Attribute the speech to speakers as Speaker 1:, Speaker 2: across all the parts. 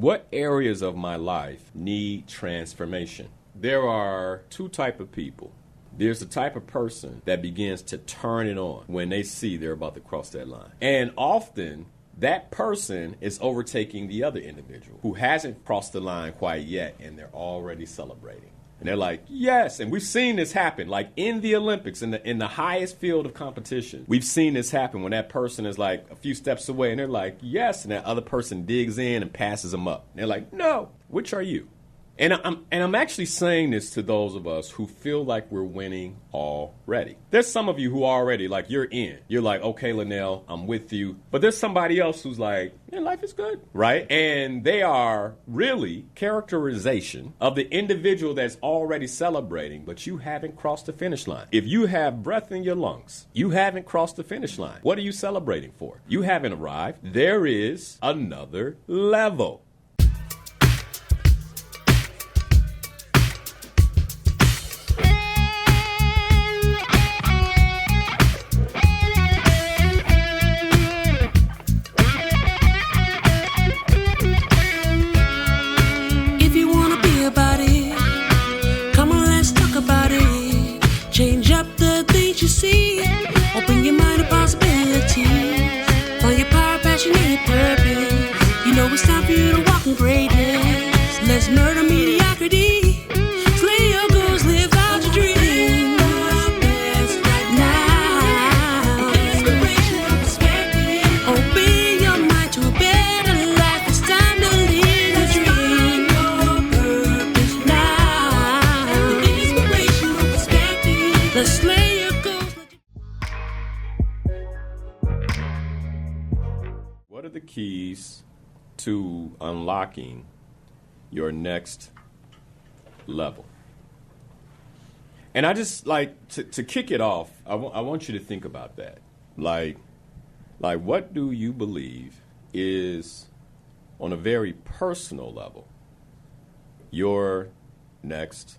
Speaker 1: What areas of my life need transformation? There are two types of people. There's the type of person that begins to turn it on when they see they're about to cross that line. And often, that person is overtaking the other individual who hasn't crossed the line quite yet, and they're already celebrating. And they're like, yes. And we've seen this happen, like in the Olympics, in the highest field of competition. We've seen this happen when that person is like a few steps away, and they're like, yes. And that other person digs in and passes them up. And they're like, no, which are you? And I'm actually saying this to those of us who feel like we're winning already. There's some of you who are already, like, you're in. You're like, okay, Linnell, I'm with you. But there's somebody else who's like, yeah, life is good, right? And they are really characterization of the individual that's already celebrating, but you haven't crossed the finish line. If you have breath in your lungs, you haven't crossed the finish line. What are you celebrating for? You haven't arrived. There is another level.
Speaker 2: Change up the things you see. Open your mind to possibilities. Find your power, passion, and your purpose. You know it's time for you to walk in greatness. Let's murder mediocrity. Slay your goals, live out your dreams. Right now. Inspirational perspective. Open your mind to a better life. It's time to live a dream. Your purpose now. Inspirational perspective. Let's slay your goals.
Speaker 1: What are the keys to unlocking your next level? And I just like to kick it off, I want you to think about that. Like what do you believe is, on a very personal level, your next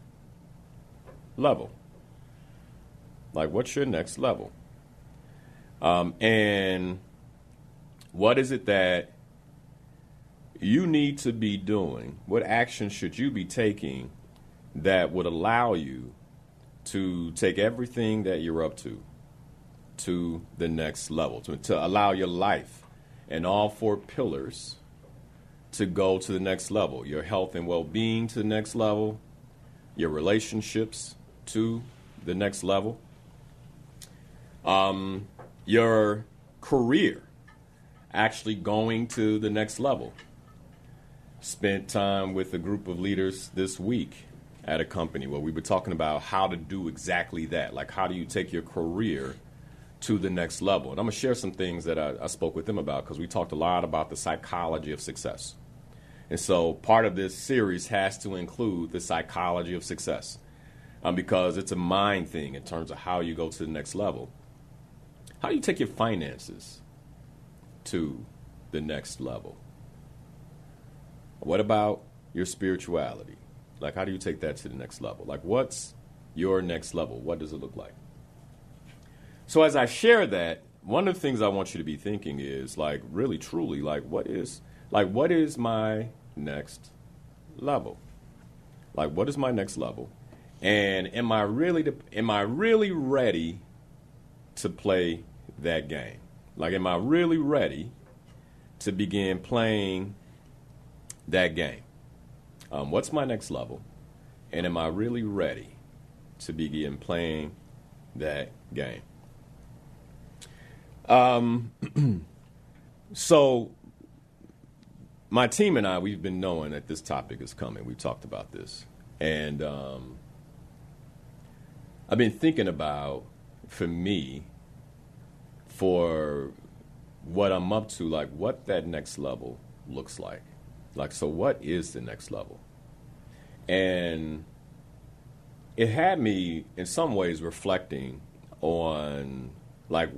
Speaker 1: level? Like, what's your next level? And what is it that you need to be doing? What action should you be taking that would allow you to take everything that you're up to the next level, to allow your life and all four pillars to go to the next level? Your health and well-being to the next level, your relationships to the next level, your career actually going to the next level. Spent time with a group of leaders this week at a company where we were talking about how to do exactly that. Like, how do you take your career to the next level? And I'm going to share some things that I spoke with them about, because we talked a lot about the psychology of success. And so part of this series has to include the psychology of success, because it's a mind thing in terms of how you go to the next level. How do you take your finances to the next level? What about your spirituality? Like, how do you take that to the next level? Like, what's your next level? What does it look like? So as I share that, one of the things I want you to be thinking is, like, really, truly, what is my next level? Like, what is my next level? And am I really ready to play that game? Like, am I really ready to begin playing that game? What's my next level? And am I really ready to begin playing that game? So my team and I, we've been knowing that this topic is coming. We've talked about this. And I've been thinking about, for me, for what I'm up to, like what that next level looks like. Like, so what is the next level? And it had me in some ways reflecting on like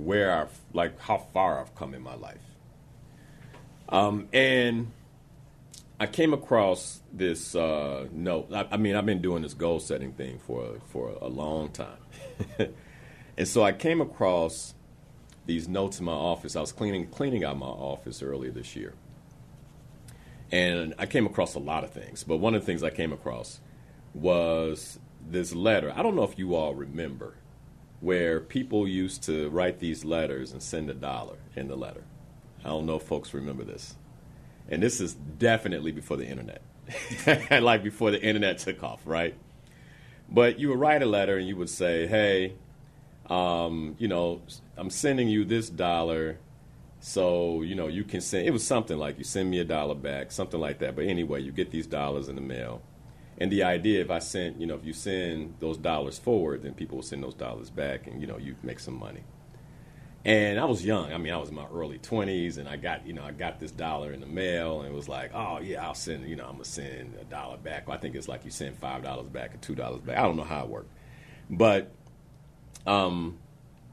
Speaker 1: how far I've come in my life. And I came across this note. I mean, I've been doing this goal setting thing for a long time. And so I came across these notes in my office. I was cleaning out my office earlier this year. And I came across a lot of things, but one of the things I came across was this letter. I don't know if you all remember where people used to write these letters and send $1 in the letter. I don't know if folks remember this. And this is definitely before the internet, like before the internet took off, right? But you would write a letter and you would say, hey, I'm sending you this $1, so, you can send, it was something like you send me $1 back, something like that. But anyway, you get these dollars in the mail. And the idea, if you send those dollars forward, then people will send those dollars back and, you make some money. And I was young. I mean, I was in my early 20s, and I got this $1 in the mail, and it was like, oh, yeah, I'll send, I'm going to send $1 back. Well, I think it's like you send $5 back or $2 back. I don't know how it worked. But I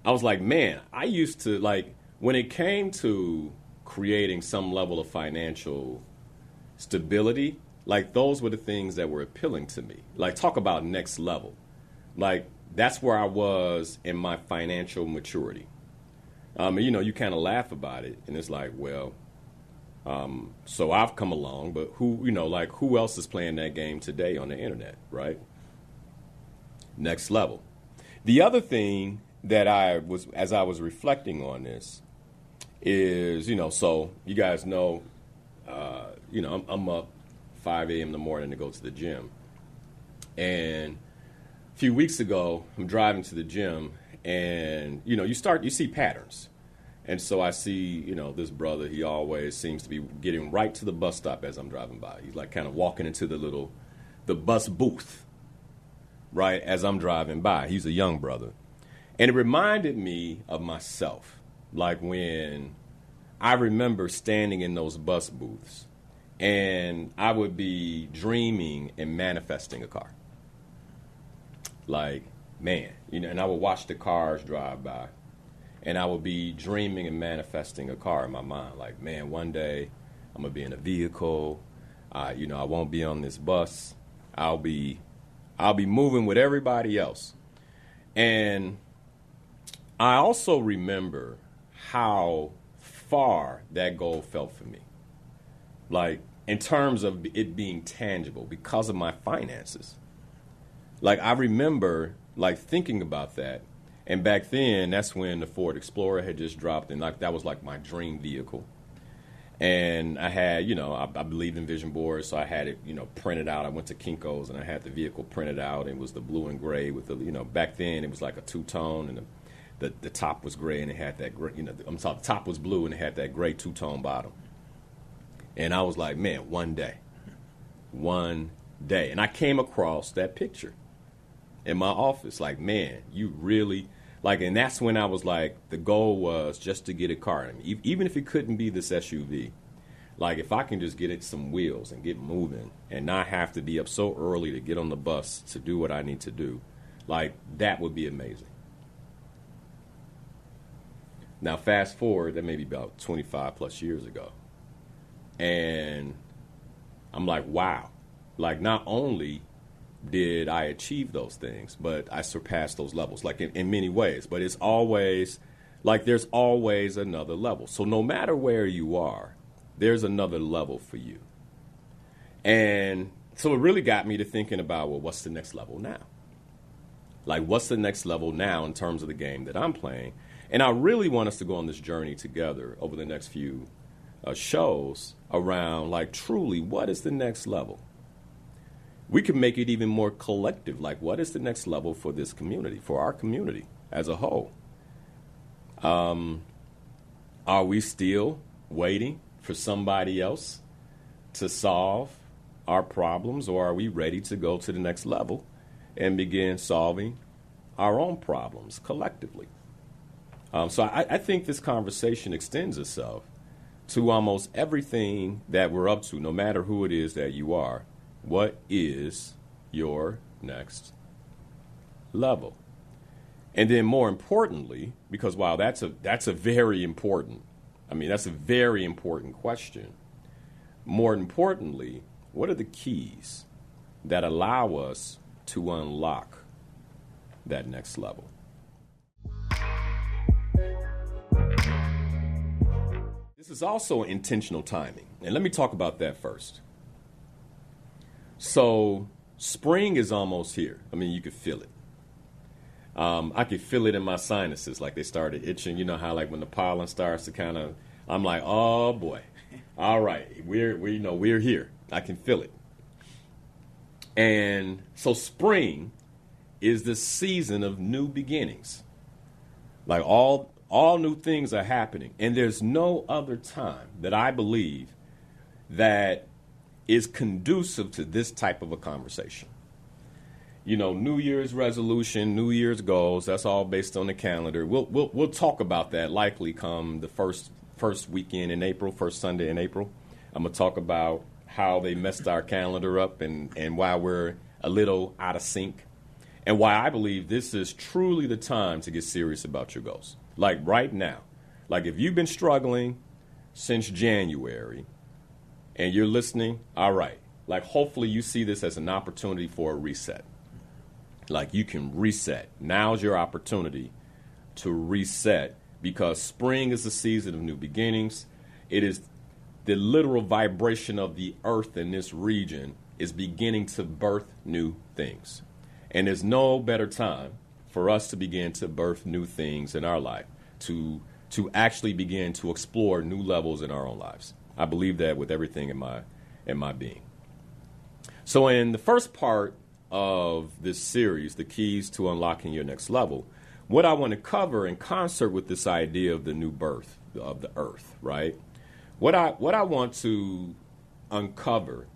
Speaker 1: was like, man, I used to, like, when it came to creating some level of financial stability, like, those were the things that were appealing to me. Like, talk about next level. Like, that's where I was in my financial maturity. You kind of laugh about it, and it's like, well, so I've come along, but who else is playing that game today on the internet, right? Next level. The other thing that as I was reflecting on this is, so you guys know, I'm up 5 a.m. in the morning to go to the gym. And a few weeks ago, I'm driving to the gym, and, you see patterns. And so I see, this brother, he always seems to be getting right to the bus stop as I'm driving by. He's like kind of walking into the bus booth, right, as I'm driving by. He's a young brother. And it reminded me of myself, like when I remember standing in those bus booths, and I would be dreaming and manifesting a car. Like, man, and I would watch the cars drive by, and I would be dreaming and manifesting a car in my mind. Like, man, one day I'm going to be in a vehicle. I won't be on this bus. I'll be moving with everybody else. And I also remember how far that goal felt for me. Like, in terms of it being tangible because of my finances. Like, I remember, like, thinking about that. And back then, that's when the Ford Explorer had just dropped, and like that was like my dream vehicle. And I had, I believed in vision boards, so I had it, printed out. I went to Kinko's, and I had the vehicle printed out. It was the blue and gray with the, back then it was like a two-tone, and the top was gray, and it had that gray, the top was blue, and it had that gray two-tone bottom. And I was like, man, one day. And I came across that picture in my office, like, man, you really, like, and that's when I was like, the goal was just to get a car. I mean, even if it couldn't be this SUV, like, if I can just get it some wheels and get moving and not have to be up so early to get on the bus to do what I need to do, like, that would be amazing. Now, fast forward, that may be about 25 plus years ago. And I'm like, wow. Like, not only did I achieve those things, but I surpassed those levels, like in many ways. But it's always, like, there's always another level. So no matter where you are, there's another level for you. And so it really got me to thinking about, well, what's the next level now? Like, what's the next level now in terms of the game that I'm playing? And I really want us to go on this journey together over the next few shows around, like, truly, what is the next level? We can make it even more collective. Like, what is the next level for this community, for our community as a whole? Are we still waiting for somebody else to solve our problems, or are we ready to go to the next level and begin solving our own problems collectively? So I think this conversation extends itself to almost everything that we're up to, no matter who it is that you are. What is your next level? And then more importantly, because while that's a very important, that's a very important question. More importantly, what are the keys that allow us to unlock that next level? This is also intentional timing. And let me talk about that first. So spring is almost here. I mean, you could feel it. I could feel it in my sinuses, like they started itching. You know how, like, when the pollen starts to kind of, I'm like, oh boy, all right, we're here. I can feel it. And so spring is the season of new beginnings. Like all new things are happening, and there's no other time that I believe that is conducive to this type of a conversation. You know, New Year's resolution, New Year's goals, that's all based on the calendar. We'll talk about that likely come the first weekend in April, first Sunday in April. I'm going to talk about how they messed our calendar up and why we're a little out of sync, and why I believe this is truly the time to get serious about your goals. Like right now. Like if you've been struggling since January and you're listening, all right. Like hopefully you see this as an opportunity for a reset. Like you can reset. Now's your opportunity to reset, because spring is the season of new beginnings. It is the literal vibration of the earth in this region is beginning to birth new things. And there's no better time for us to begin to birth new things in our life, to actually begin to explore new levels in our own lives. I believe that with everything in my being. So in the first part of this series, the keys to unlocking your next level, what I want to cover in concert with this idea of the new birth of the earth, right? What I want to uncover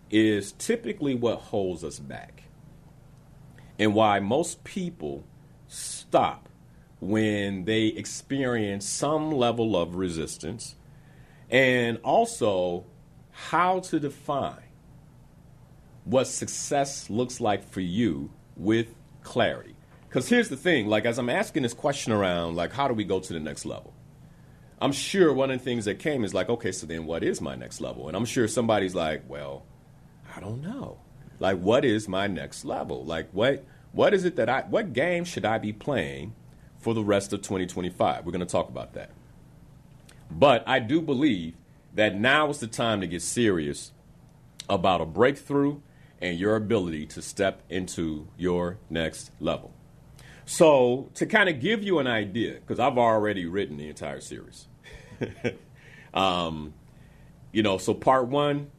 Speaker 1: is typically what holds us back, and why most people stop when they experience some level of resistance, and also how to define what success looks like for you with clarity. Because here's the thing, like as I'm asking this question around, like how do we go to the next level? I'm sure one of the things that came is like, okay, so then what is my next level? And I'm sure somebody's like, well, I don't know. Like, what is my next level? Like, what is it what game should I be playing for the rest of 2025? We're going to talk about that. But I do believe that now is the time to get serious about a breakthrough and your ability to step into your next level. So to kind of give you an idea, because I've already written the entire series, so part one,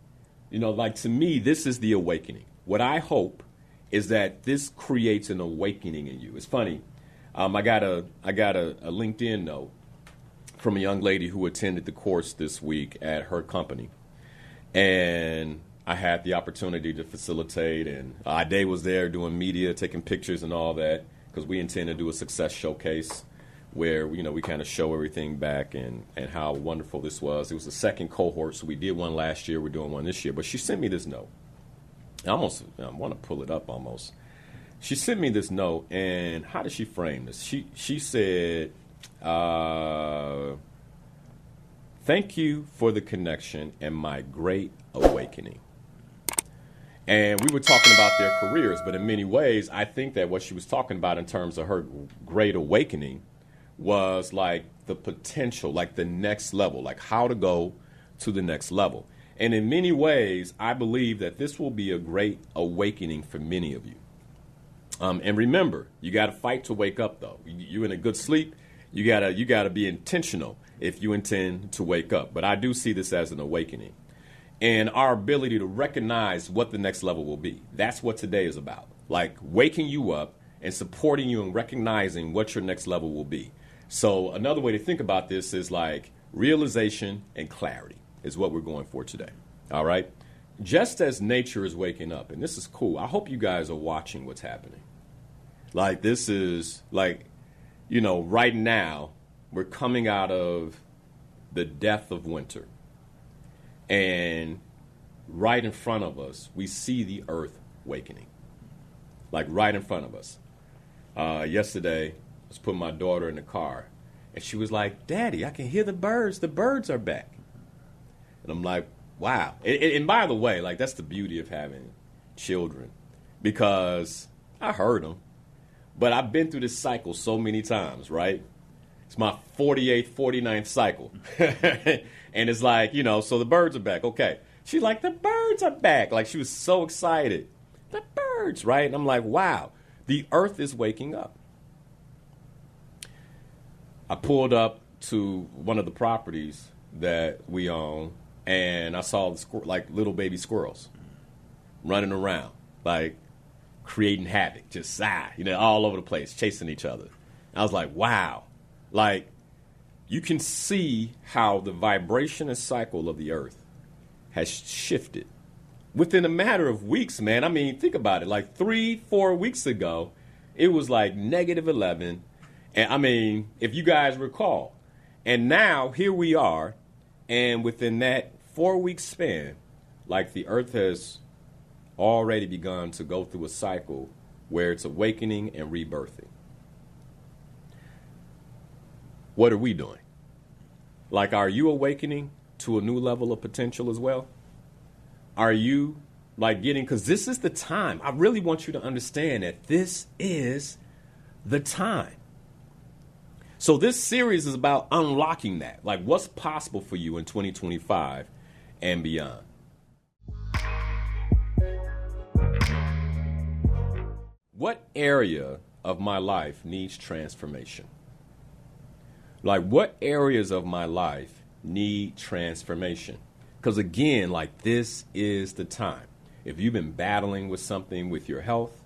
Speaker 1: like to me, this is the awakening. What I hope is that this creates an awakening in you. It's funny. I got a LinkedIn note from a young lady who attended the course this week at her company. And I had the opportunity to facilitate, and Ade was there doing media, taking pictures and all that, because we intend to do a success showcase where, we kind of show everything back and how wonderful this was. It was the second cohort, so we did one last year. We're doing one this year. But she sent me this note. I want to pull it up almost. She sent me this note, and how did she frame this? She said, thank you for the connection and my great awakening. And we were talking about their careers, but in many ways, I think that what she was talking about in terms of her great awakening was like the potential, like the next level, like how to go to the next level. And in many ways, I believe that this will be a great awakening for many of you. And remember, you got to fight to wake up, though. You're in a good sleep. You gotta be intentional if you intend to wake up. But I do see this as an awakening. And our ability to recognize what the next level will be. That's what today is about. Like waking you up and supporting you and recognizing what your next level will be. So another way to think about this is like realization and clarity is what we're going for today. All right? Just as nature is waking up, and this is cool. I hope you guys are watching what's happening. Like this is like, right now we're coming out of the death of winter. And right in front of us, we see the earth awakening. Like right in front of us. Yesterday, I was putting my daughter in the car, and she was like, Daddy, I can hear the birds. The birds are back. And I'm like, wow. And by the way, like that's the beauty of having children, because I heard them. But I've been through this cycle so many times, right? It's my 48th, 49th cycle. And it's like, so the birds are back. Okay. She's like, the birds are back. Like, she was so excited. The birds, right? And I'm like, wow, the earth is waking up. I pulled up to one of the properties that we own, and I saw little baby squirrels running around, like creating havoc, just all over the place, chasing each other. I was like, wow. Like, you can see how the vibration and cycle of the earth has shifted within a matter of weeks, man. I mean, think about it. Like 3-4 weeks ago, it was like -11. And I mean, if you guys recall, and now here we are. And within that 4-week span, like the earth has already begun to go through a cycle where it's awakening and rebirthing. What are we doing? Like, are you awakening to a new level of potential as well? Are you because this is the time. I really want you to understand that this is the time. So this series is about unlocking that, like what's possible for you in 2025 and beyond. What area of my life needs transformation? Like, what areas of my life need transformation? Because again, like, this is the time. If you've been battling with something with your health,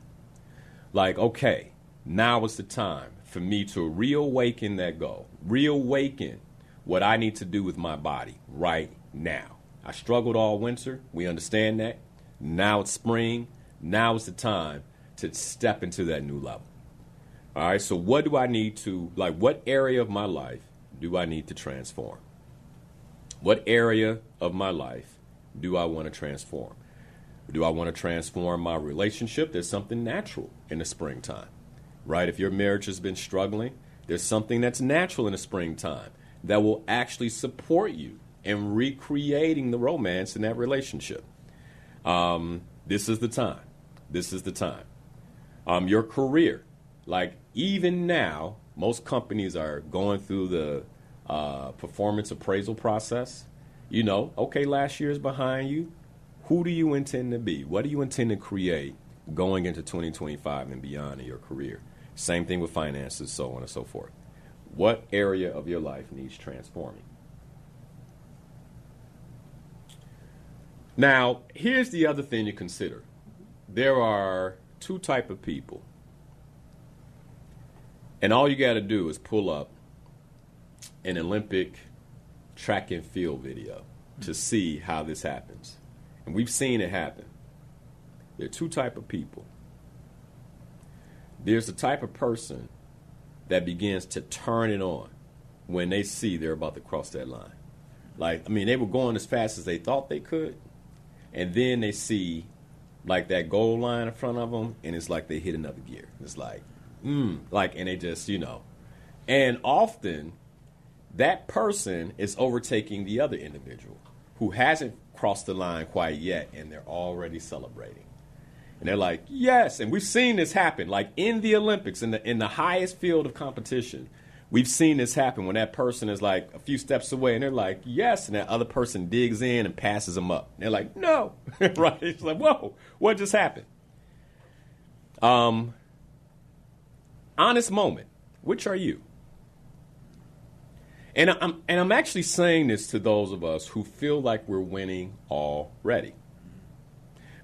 Speaker 1: like, okay, now is the time for me to reawaken that goal, reawaken what I need to do with my body right now. I struggled all winter. We understand that. Now it's spring. Now is the time to step into that new level. All right, so what do I need to, what area of my life do I need to transform? What area of my life do I want to transform? Do I want to transform my relationship? There's something natural in the springtime, right? If your marriage has been struggling, there's something that's natural in the springtime that will actually support you in recreating the romance in that relationship. This is the time. This is the time. Your career. Like, even now, most companies are going through the performance appraisal process. Okay, last year is behind you. Who do you intend to be? What do you intend to create going into 2025 and beyond in your career? Same thing with finances, so on and so forth. What area of your life needs transforming? Now, here's the other thing to consider. There are two types of people. And all you got to do is pull up an Olympic track and field video to see how this happens. And we've seen it happen. There are two types of people. There's the type of person that begins to turn it on when they see they're about to cross that line. They were going as fast as they thought they could. And then they see, that goal line in front of them, and it's like they hit another gear. It's and they just, And often, that person is overtaking the other individual who hasn't crossed the line quite yet, and they're already celebrating. And they're like, yes. And we've seen this happen, in the Olympics, in the highest field of competition. We've seen this happen when that person is a few steps away, and they're like, yes. And that other person digs in and passes them up. And they're like, no. Right? It's like, whoa, what just happened? Honest moment. Which are you? And I'm actually saying this to those of us who feel like we're winning already.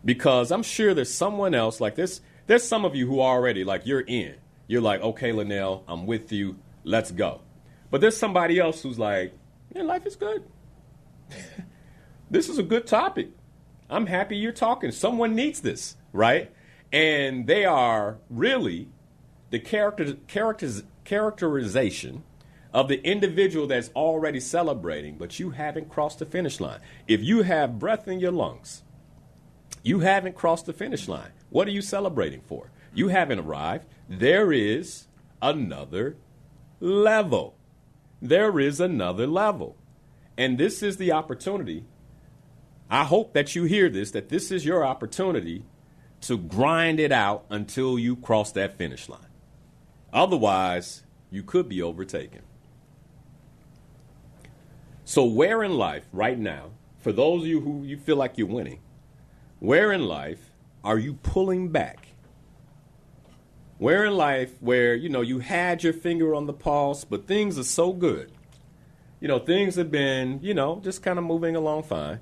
Speaker 1: Because I'm sure there's someone else, there's some of you who already, you're in. You're like, okay, Linnell, I'm with you. Let's go. But there's somebody else who's like, yeah, life is good. This is a good topic. I'm happy you're talking. Someone needs this, right? And they are really the characterization of the individual that's already celebrating, but you haven't crossed the finish line. If you have breath in your lungs, you haven't crossed the finish line. What are you celebrating for? You haven't arrived. There is another level. There is another level. And this is the opportunity. I hope that you hear this, that this is your opportunity to grind it out until you cross that finish line. Otherwise, you could be overtaken. So where in life right now, for those of you who you feel like you're winning, where in life are you pulling back? Where in life where, you had your finger on the pulse, but things are so good. Things have been, just kind of moving along fine.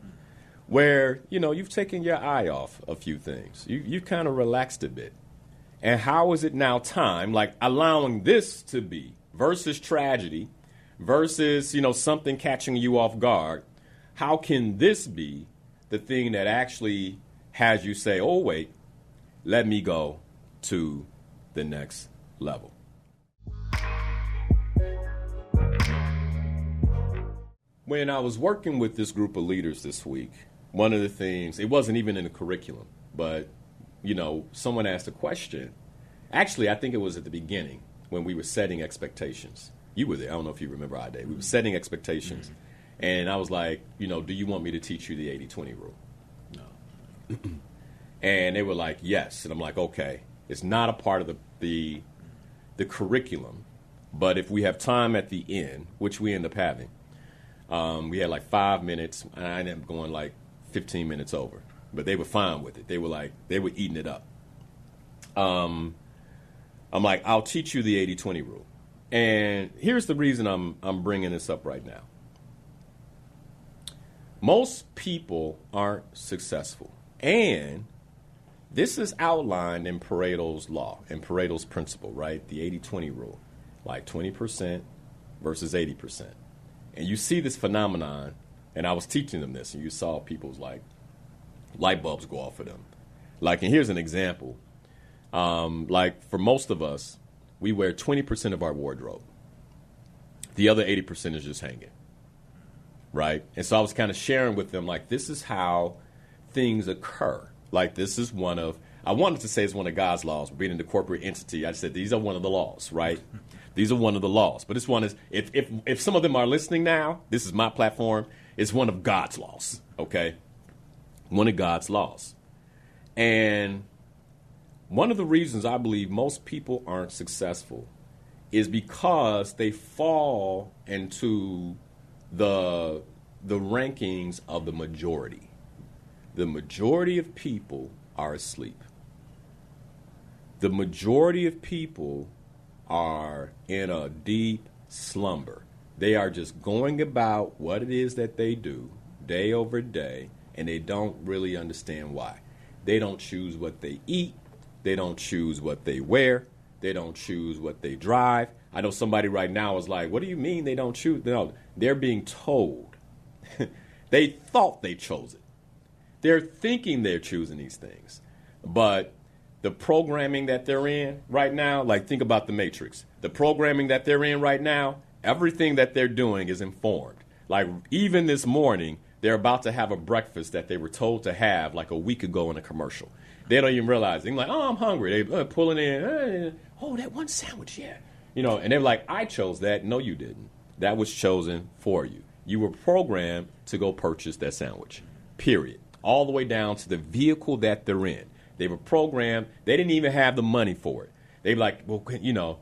Speaker 1: Where, you've taken your eye off a few things. You've kind of relaxed a bit. And how is it now time, like allowing this to be versus tragedy, versus, something catching you off guard? How can this be the thing that actually has you say, oh, wait, let me go to the next level? When I was working with this group of leaders this week, one of the things, it wasn't even in the curriculum, but, someone asked a question. Actually, I think it was at the beginning when we were setting expectations. You were there. I don't know if you remember our day. We were setting expectations. Mm-hmm. And I was like, do you want me to teach you the 80-20 rule? No. And they were like, yes. And I'm like, okay, it's not a part of the curriculum. But if we have time at the end, which we end up having, we had like 5 minutes, and I ended up going like 15 minutes over. But they were fine with it. They were eating it up. I'm like, I'll teach you the 80-20 rule. And here's the reason I'm bringing this up right now. Most people aren't successful. And this is outlined in Pareto's law, in Pareto's principle, right? The 80-20 rule, like 20% versus 80%. And you see this phenomenon, and I was teaching them this, and you saw people's like light bulbs go off for them. Like, and here's an example. Like for most of us, we wear 20% of our wardrobe. The other 80% is just hanging, right? And so I was kind of sharing with them, like, this is how things occur. Like, this is I wanted to say it's one of God's laws, being in the corporate entity. I said, these are one of the laws, right? These are one of the laws. But this one is, if some of them are listening now, this is my platform, it's one of God's laws, okay? One of God's laws. And one of the reasons I believe most people aren't successful is because they fall into the rankings of the majority. The majority of people are asleep. The majority of people are in a deep slumber. They are just going about what it is that they do day over day, and they don't really understand why. They don't choose what they eat. They don't choose what they wear. They don't choose what they drive. I know somebody right now is like, what do you mean they don't choose? No, they're being told. They thought they chose it. They're thinking they're choosing these things. But the programming that they're in right now, like think about the Matrix. The programming that they're in right now, everything that they're doing is informed. Like even this morning, they're about to have a breakfast that they were told to have like a week ago in a commercial. They don't even realize. They're like, oh, I'm hungry. They're pulling in, oh, that one sandwich, yeah. And they're like, I chose that. No, you didn't. That was chosen for you. You were programmed to go purchase that sandwich, period. All the way down to the vehicle that they're in. They were programmed. They didn't even have the money for it. They were like, well, can you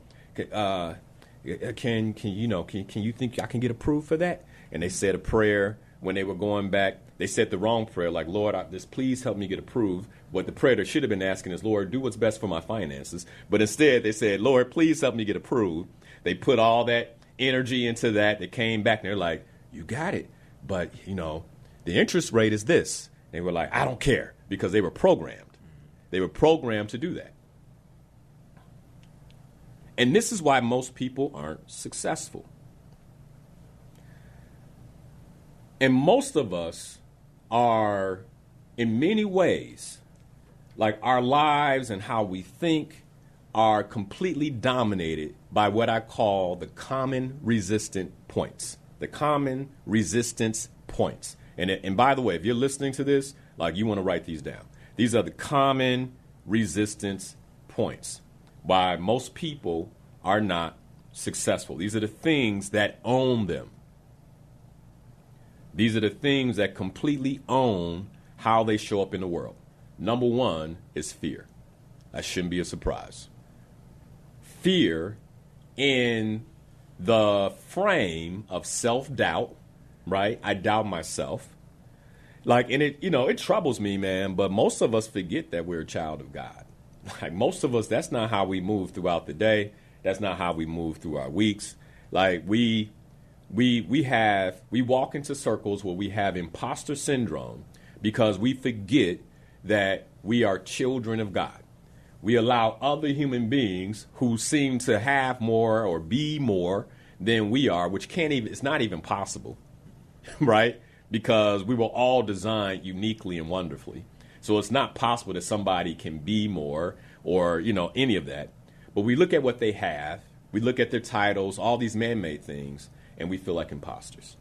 Speaker 1: think I can get approved for that? And they said a prayer when they were going back. They said the wrong prayer, like, Lord, just please help me get approved. What the prayer they should have been asking is, Lord, do what's best for my finances. But instead, they said, Lord, please help me get approved. They put all that energy into that. They came back, and they're like, you got it. But, the interest rate is this. They were like, I don't care, because they were programmed. They were programmed to do that. And this is why most people aren't successful. And most of us are, in many ways, like our lives and how we think are completely dominated by what I call the common resistant points. The common resistance points. And by the way, if you're listening to this, like you want to write these down. These are the common resistance points why most people are not successful. These are the things that own them. These are the things that completely own how they show up in the world. Number one is fear. That shouldn't be a surprise. Fear in the frame of self-doubt, right? I doubt myself. Like, and it troubles me, man, but most of us forget that we're a child of God. Like, most of us, that's not how we move throughout the day. That's not how we move through our weeks. Like, we walk into circles where we have imposter syndrome because we forget that we are children of God. We allow other human beings who seem to have more or be more than we are, which it's not even possible, right? Because we were all designed uniquely and wonderfully. So it's not possible that somebody can be more or, any of that. But we look at what they have, we look at their titles, all these man-made things, and we feel like imposters.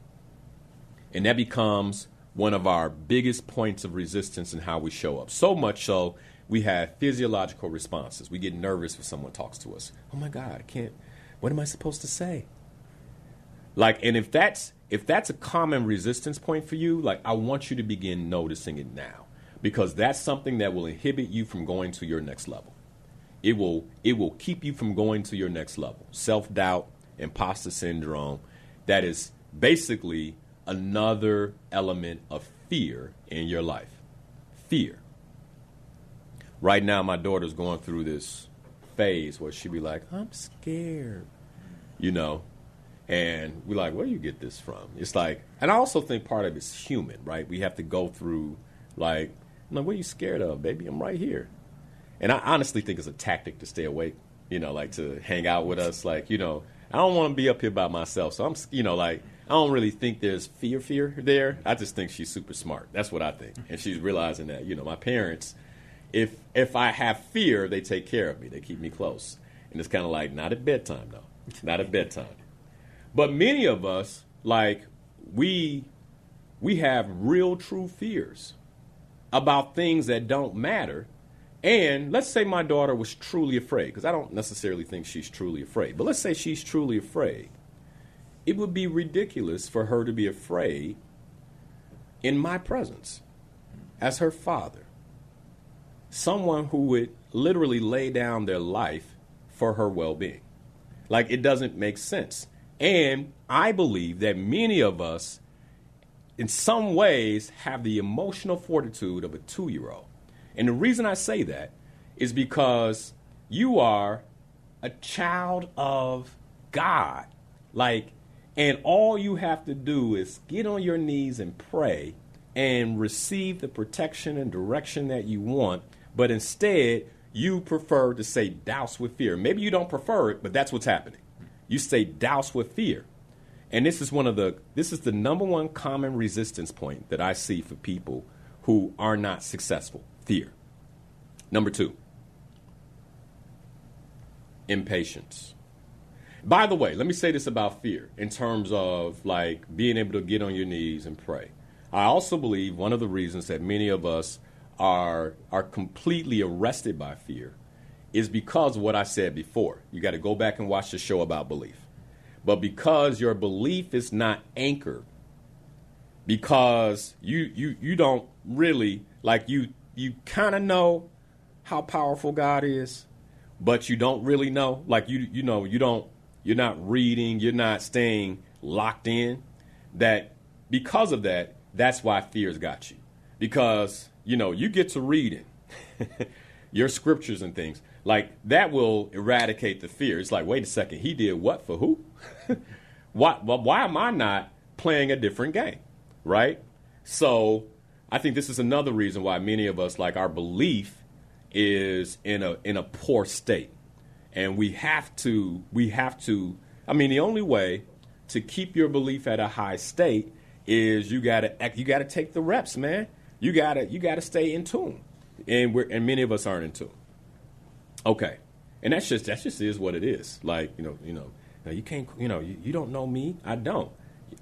Speaker 1: And that becomes one of our biggest points of resistance in how we show up. So much so, we have physiological responses. We get nervous when someone talks to us. Oh my God, what am I supposed to say? Like, and if that's a common resistance point for you, like, I want you to begin noticing it now, because that's something that will inhibit you from going to your next level. It will keep you from going to your next level. Self-doubt, imposter syndrome, that is basically another element of fear in your life. Fear. Right now, my daughter's going through this phase where she'll be like, I'm scared, And we're like, where do you get this from? It's like, and I also think part of it's human, right? We have to go through, like, what are you scared of, baby? I'm right here. And I honestly think it's a tactic to stay awake, like to hang out with us. Like, I don't want to be up here by myself. So I'm, I don't really think there's fear there. I just think she's super smart. That's what I think. And she's realizing that, my parents, if I have fear, they take care of me. They keep me close. And it's kind of like, not at bedtime, though. Not at bedtime. But many of us, like, we have real, true fears about things that don't matter. And let's say my daughter was truly afraid, because I don't necessarily think she's truly afraid. But let's say she's truly afraid. It would be ridiculous for her to be afraid in my presence as her father. Someone who would literally lay down their life for her well-being. Like, it doesn't make sense. And I believe that many of us, in some ways, have the emotional fortitude of a 2-year-old. And the reason I say that is because you are a child of God. Like, and all you have to do is get on your knees and pray and receive the protection and direction that you want. But instead, you prefer to say douse with fear. Maybe you don't prefer it, but that's what's happening. You say douse with fear. And this is the number one common resistance point that I see for people who are not successful. Fear. Number 2, impatience. By the way, let me say this about fear in terms of, like, being able to get on your knees and pray. I also believe one of the reasons that many of us are completely arrested by fear is because of what I said before. You got to go back and watch the show about belief. But because your belief is not anchored, because you don't really, like, you kind of know how powerful God is, but you don't really know. Like, you're not reading, you're not staying locked in. That because of that, that's why fear's got you. Because, you get to reading your scriptures and things. Like, that will eradicate the fear. It's like, wait a second, he did what for who? Why am I not playing a different game, right? So I think this is another reason why many of us, like, our belief is in a poor state. And we have to, the only way to keep your belief at a high state is you gotta take the reps, man. You gotta stay in tune. And many of us aren't in tune. Okay. And that just is what it is. Like, you can't, you don't know me. I don't.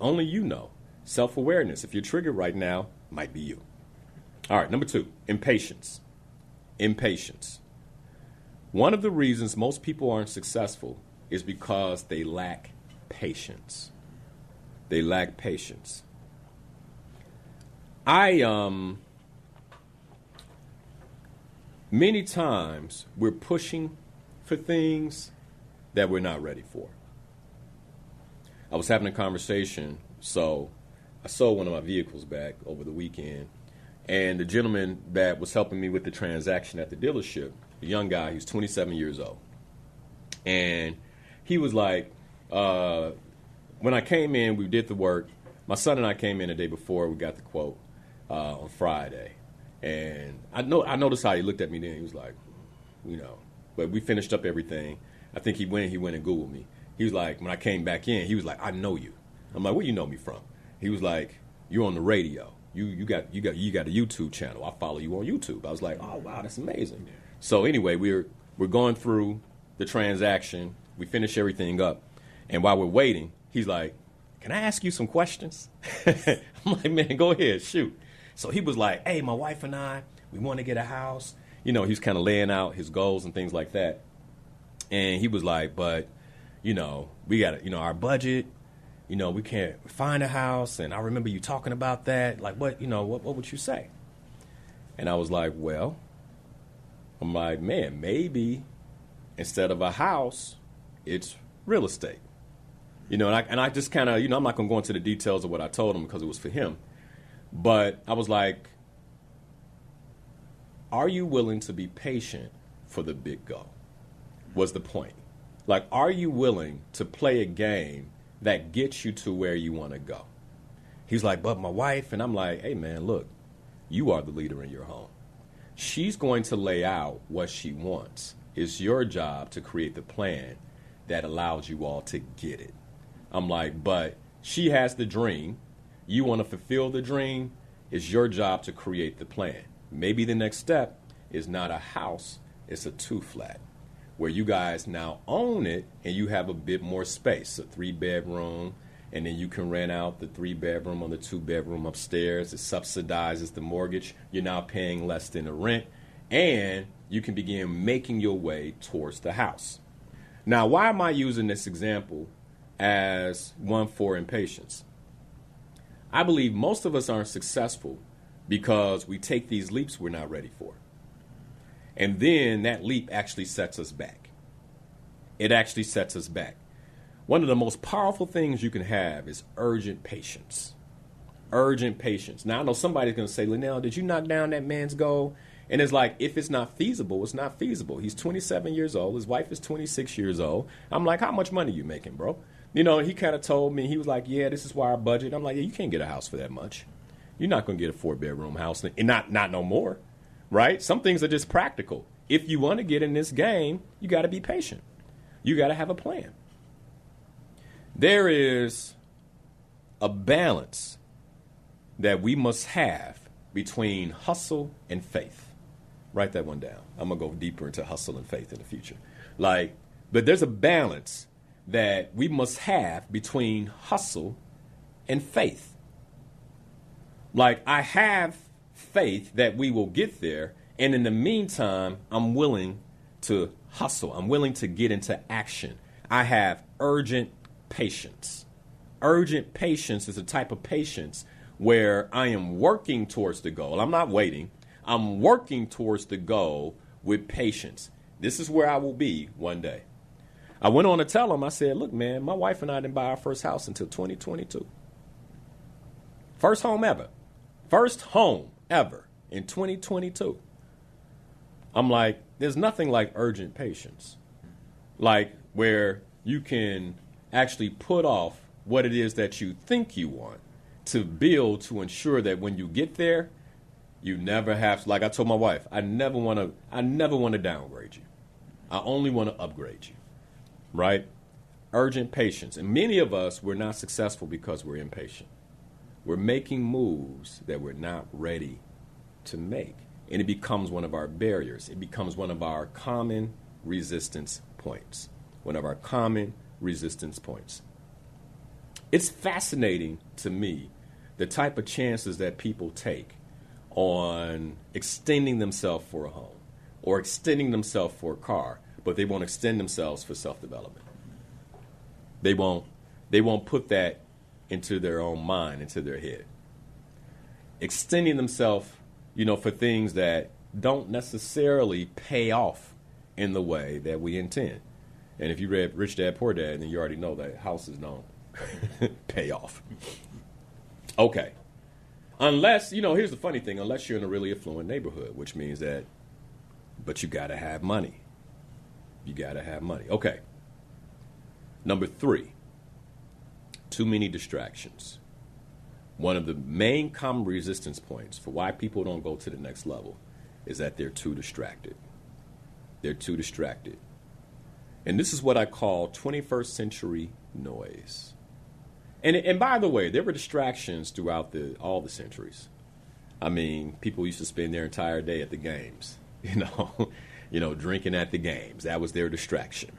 Speaker 1: Only you know. Self-awareness. If you're triggered right now, might be you. All right. Number 2, impatience. Impatience. One of the reasons most people aren't successful is because they lack patience. They lack patience. Many times we're pushing for things that we're not ready for. I was having a conversation, so I sold one of my vehicles back over the weekend, and the gentleman that was helping me with the transaction at the dealership, a young guy, he's 27 years old, and he was like, when I came in, we did the work. My son and I came in the day before. We got the quote on Friday, and I noticed how he looked at me then. He was like, but we finished up everything. I think he went and Googled me. He was like, when I came back in, he was like, I know you. I'm like, where you know me from? He was like, you're on the radio. You got a YouTube channel. I follow you on YouTube. I was like, oh wow, that's amazing. Yeah. So anyway, we're going through the transaction. We finish everything up, and while we're waiting, he's like, can I ask you some questions? I'm like, man, go ahead, shoot. So he was like, hey, my wife and I, we want to get a house. He was kind of laying out his goals and things like that. And he was like, but, we got, our budget, we can't find a house. And I remember you talking about that. Like, what would you say? And I was like, well, I'm like, man, maybe instead of a house, it's real estate. And I just kind of, I'm not going to go into the details of what I told him because it was for him. But I was like, are you willing to be patient for the big goal? Was the point. Like, are you willing to play a game that gets you to where you want to go? He's like, but my wife, and I'm like, hey, man, look, you are the leader in your home. She's going to lay out what she wants. It's your job to create the plan that allows you all to get it. I'm like, but she has the dream. You want to fulfill the dream. It's your job to create the plan. Maybe the next step is not a house, it's a 2-flat, where you guys now own it and you have a bit more space, a 3-bedroom, and then you can rent out the 3-bedroom on the 2-bedroom upstairs. It subsidizes the mortgage. You're now paying less than the rent, and you can begin making your way towards the house. Now, why am I using this example as one for impatience? I believe most of us aren't successful because we take these leaps we're not ready for. And then that leap actually sets us back. It actually sets us back. One of the most powerful things you can have is urgent patience. Urgent patience. Now, I know somebody's going to say, Linnell, did you knock down that man's goal? And it's like, if it's not feasible, it's not feasible. He's 27 years old. His wife is 26 years old. I'm like, how much money you making, bro? He kind of told me, he was like, yeah, this is why our budget. I'm like, yeah, you can't get a house for that much. You're not going to get a 4-bedroom house, and not no more, right? Some things are just practical. If you want to get in this game, you got to be patient. You got to have a plan. There is a balance that we must have between hustle and faith. Write that one down. I'm going to go deeper into hustle and faith in the future. But there's a balance that we must have between hustle and faith. I have faith that we will get there, and in the meantime, I'm willing to hustle. I'm willing to get into action. I have urgent patience. Urgent patience is a type of patience where I am working towards the goal. I'm not waiting. I'm working towards the goal with patience. This is where I will be one day. I went on to tell him, I said, look, man, my wife and I didn't buy our first house until 2022. First home ever. First home ever in 2022. I'm like, there's nothing like urgent patience. Where you can actually put off what it is that you think you want to build to ensure that when you get there, you never have to, like I told my wife, I never want to downgrade you. I only want to upgrade you. Right? Urgent patience. And many of us, we're not successful because we're impatient. We're making moves that we're not ready to make. And it becomes one of our barriers. It becomes one of our common resistance points. One of our common resistance points. It's fascinating to me the type of chances that people take on extending themselves for a home or extending themselves for a car, but they won't extend themselves for self-development. They won't put that into their own mind, into their head. Extending themselves, for things that don't necessarily pay off in the way that we intend. And if you read Rich Dad, Poor Dad, then you already know that houses don't pay off. Okay. Unless, here's the funny thing, unless you're in a really affluent neighborhood, which means that, but you got to have money. You got to have money. Okay. Number 3, too many distractions. One of the main common resistance points for why people don't go to the next level is that they're too distracted. They're too distracted. And this is what I call 21st century noise. And by the way, there were distractions throughout all the centuries. I mean, people used to spend their entire day at the games, drinking at the games. That was their distraction.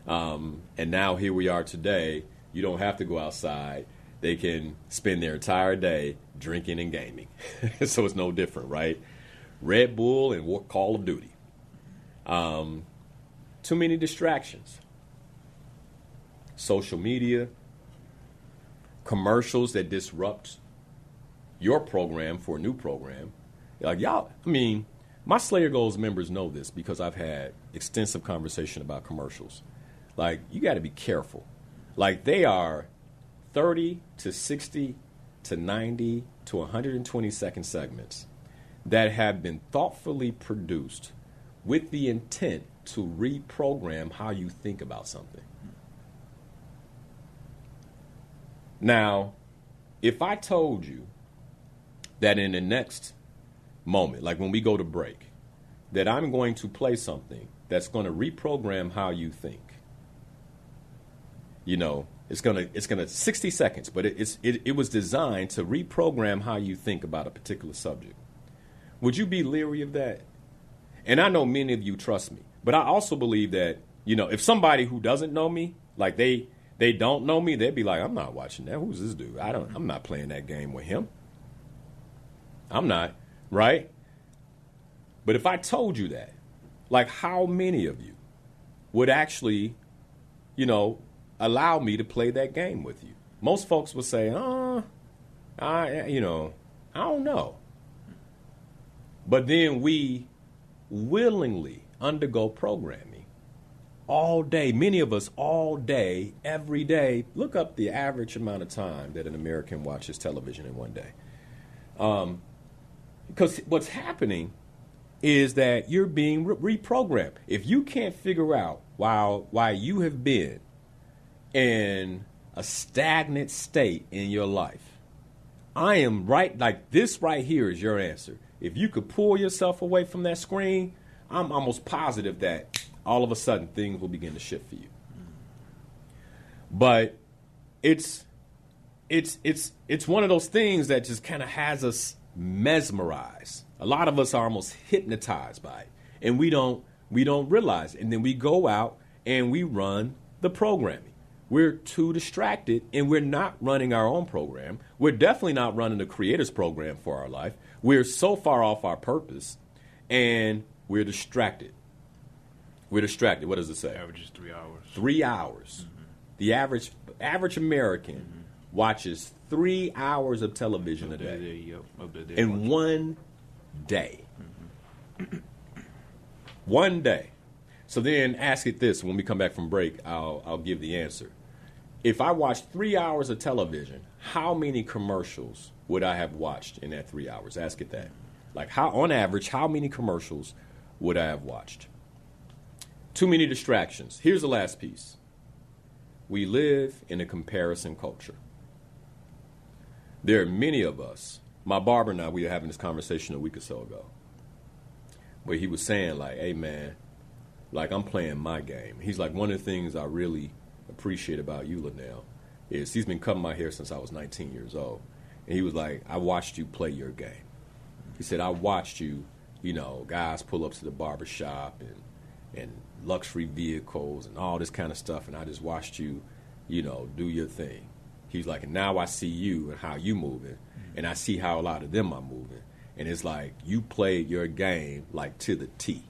Speaker 1: And now here we are today. You don't have to go outside. They can spend their entire day drinking and gaming. So it's no different, right? Red Bull and Call of Duty. Too many distractions. Social media, commercials that disrupt your program for a new program. Like my Slayer Goals members know this because I've had extensive conversation about commercials. Like, you got to be careful. Like, they are 30 to 60 to 90 to 120-second segments that have been thoughtfully produced with the intent to reprogram how you think about something. Now, if I told you that in the next moment, like when we go to break, that I'm going to play something that's going to reprogram how you think, it's gonna 60 seconds, but it was designed to reprogram how you think about a particular subject. Would you be leery of that? And I know many of you trust me, but I also believe that, if somebody who doesn't know me, like they don't know me, they'd be like, I'm not watching that. Who's this dude? I'm not playing that game with him. I'm not, right? But if I told you that, like, how many of you would actually, allow me to play that game with you? Most folks would say, I don't know. But then we willingly undergo programming all day. Many of us all day, every day. Look up the average amount of time that an American watches television in one day. Because what's happening is that you're being reprogrammed. If you can't figure out why you have been in a stagnant state in your life, I am right, like this right here is your answer. If you could pull yourself away from that screen, I'm almost positive that all of a sudden things will begin to shift for you. But it's one of those things that just kind of has us mesmerized. A lot of us are almost hypnotized by it, and we don't realize it. And then we go out and we run the programming. We're too distracted, and we're not running our own program. We're definitely not running the creator's program for our life. We're so far off our purpose, and we're distracted. We're distracted. What does it say?
Speaker 3: Average is 3 hours.
Speaker 1: 3 hours. Mm-hmm. The average American watches 3 hours of television a day. In one day. Mm-hmm. One day. So then ask it this. When we come back from break, I'll give the answer. If I watched 3 hours of television, how many commercials would I have watched in that 3 hours? Ask it that. Like, on average, how many commercials would I have watched? Too many distractions. Here's the last piece. We live in a comparison culture. There are many of us. My barber and I, we were having this conversation a week or so ago, where he was saying, like, hey, man, like, I'm playing my game. He's like, one of the things I really appreciate about you, Linnell, is he's been cutting my hair since I was 19 years old. And he was like, I watched you play your game. He said, I watched you, guys pull up to the barber shop and luxury vehicles and all this kind of stuff, and I just watched you, do your thing. He's like, and now I see you and how you moving, and I see how a lot of them are moving. And it's like, you played your game, like, to the T.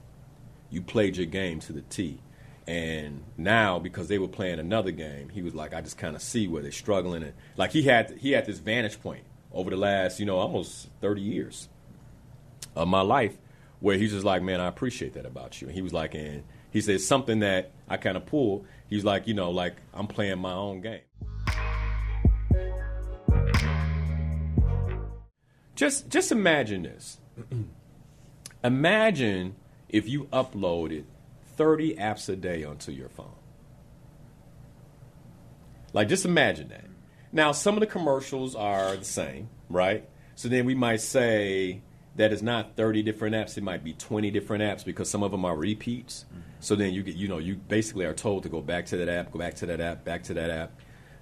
Speaker 1: You played your game to the T. And now, because they were playing another game, he was like, I just kind of see where they're struggling. And like, he had this vantage point over the last, almost 30 years of my life, where he's just like, man, I appreciate that about you. And he was like, and he said something that I kind of pulled. He's like, like, I'm playing my own game. Just imagine this. Imagine if you uploaded 30 apps a day onto your phone. Like, just imagine that. Now, some of the commercials are the same, right? So then we might say that it's not 30 different apps. It might be 20 different apps because some of them are repeats. Mm-hmm. So then you basically are told to go back to that app, go back to that app, back to that app.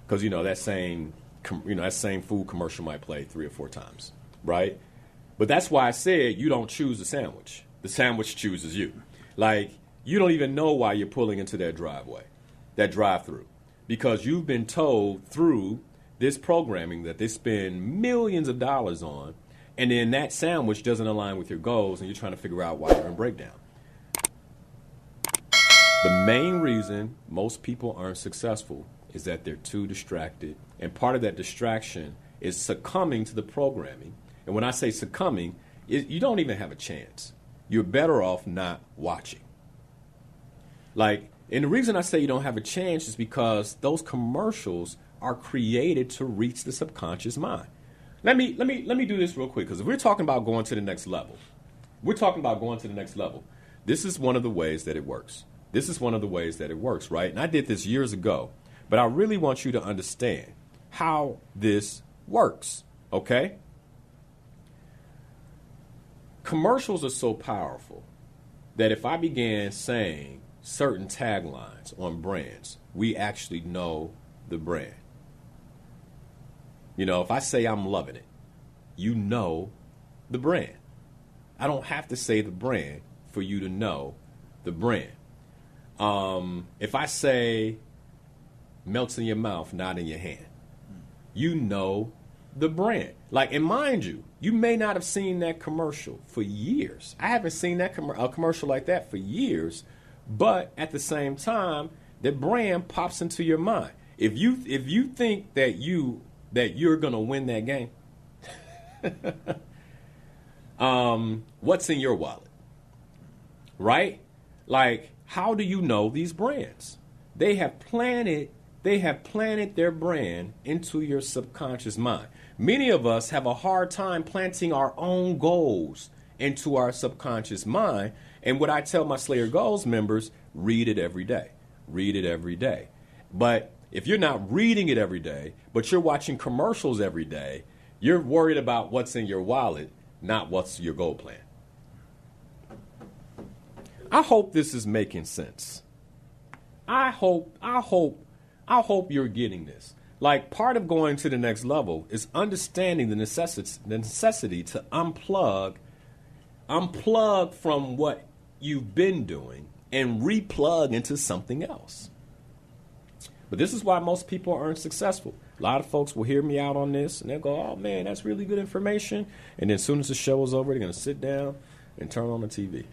Speaker 1: Because, that same food commercial might play 3 or 4 times, right? But that's why I said you don't choose the sandwich. The sandwich chooses you. Like, you don't even know why you're pulling into that driveway, that drive-through. Because you've been told through this programming that they spend millions of dollars on, and then that sandwich doesn't align with your goals, and you're trying to figure out why you're in breakdown. The main reason most people aren't successful is that they're too distracted, and part of that distraction is succumbing to the programming. And when I say succumbing, you don't even have a chance. You're better off not watching. And the reason I say you don't have a chance is because those commercials are created to reach the subconscious mind. Let me do this real quick, because if we're talking about going to the next level, this is one of the ways that it works. Right? And I did this years ago, but I really want you to understand how this works, okay? Commercials are so powerful that if I began saying certain taglines on brands, we actually know the brand. If I say I'm loving it, you know the brand. I don't have to say the brand for you to know the brand. If I say melts in your mouth, not in your hand, you know the brand. And mind you, you may not have seen that commercial for years. I haven't seen a commercial like that for years. But at the same time, the brand pops into your mind. If you think that you're gonna win that game, what's in your wallet, right? How do you know these brands? They have planted their brand into your subconscious mind. Many of us have a hard time planting our own goals into our subconscious mind. And what I tell my Slayer Goals members, read it every day. But if you're not reading it every day, but you're watching commercials every day, you're worried about what's in your wallet, not what's your goal plan. I hope this is making sense. I hope you're getting this. Part of going to the next level is understanding the necessity to unplug from what you've been doing and replug into something else. But this is why most people aren't successful. A lot of folks will hear me out on this and they'll go, oh man, that's really good information. And then as soon as the show is over, they're going to sit down and turn on the TV.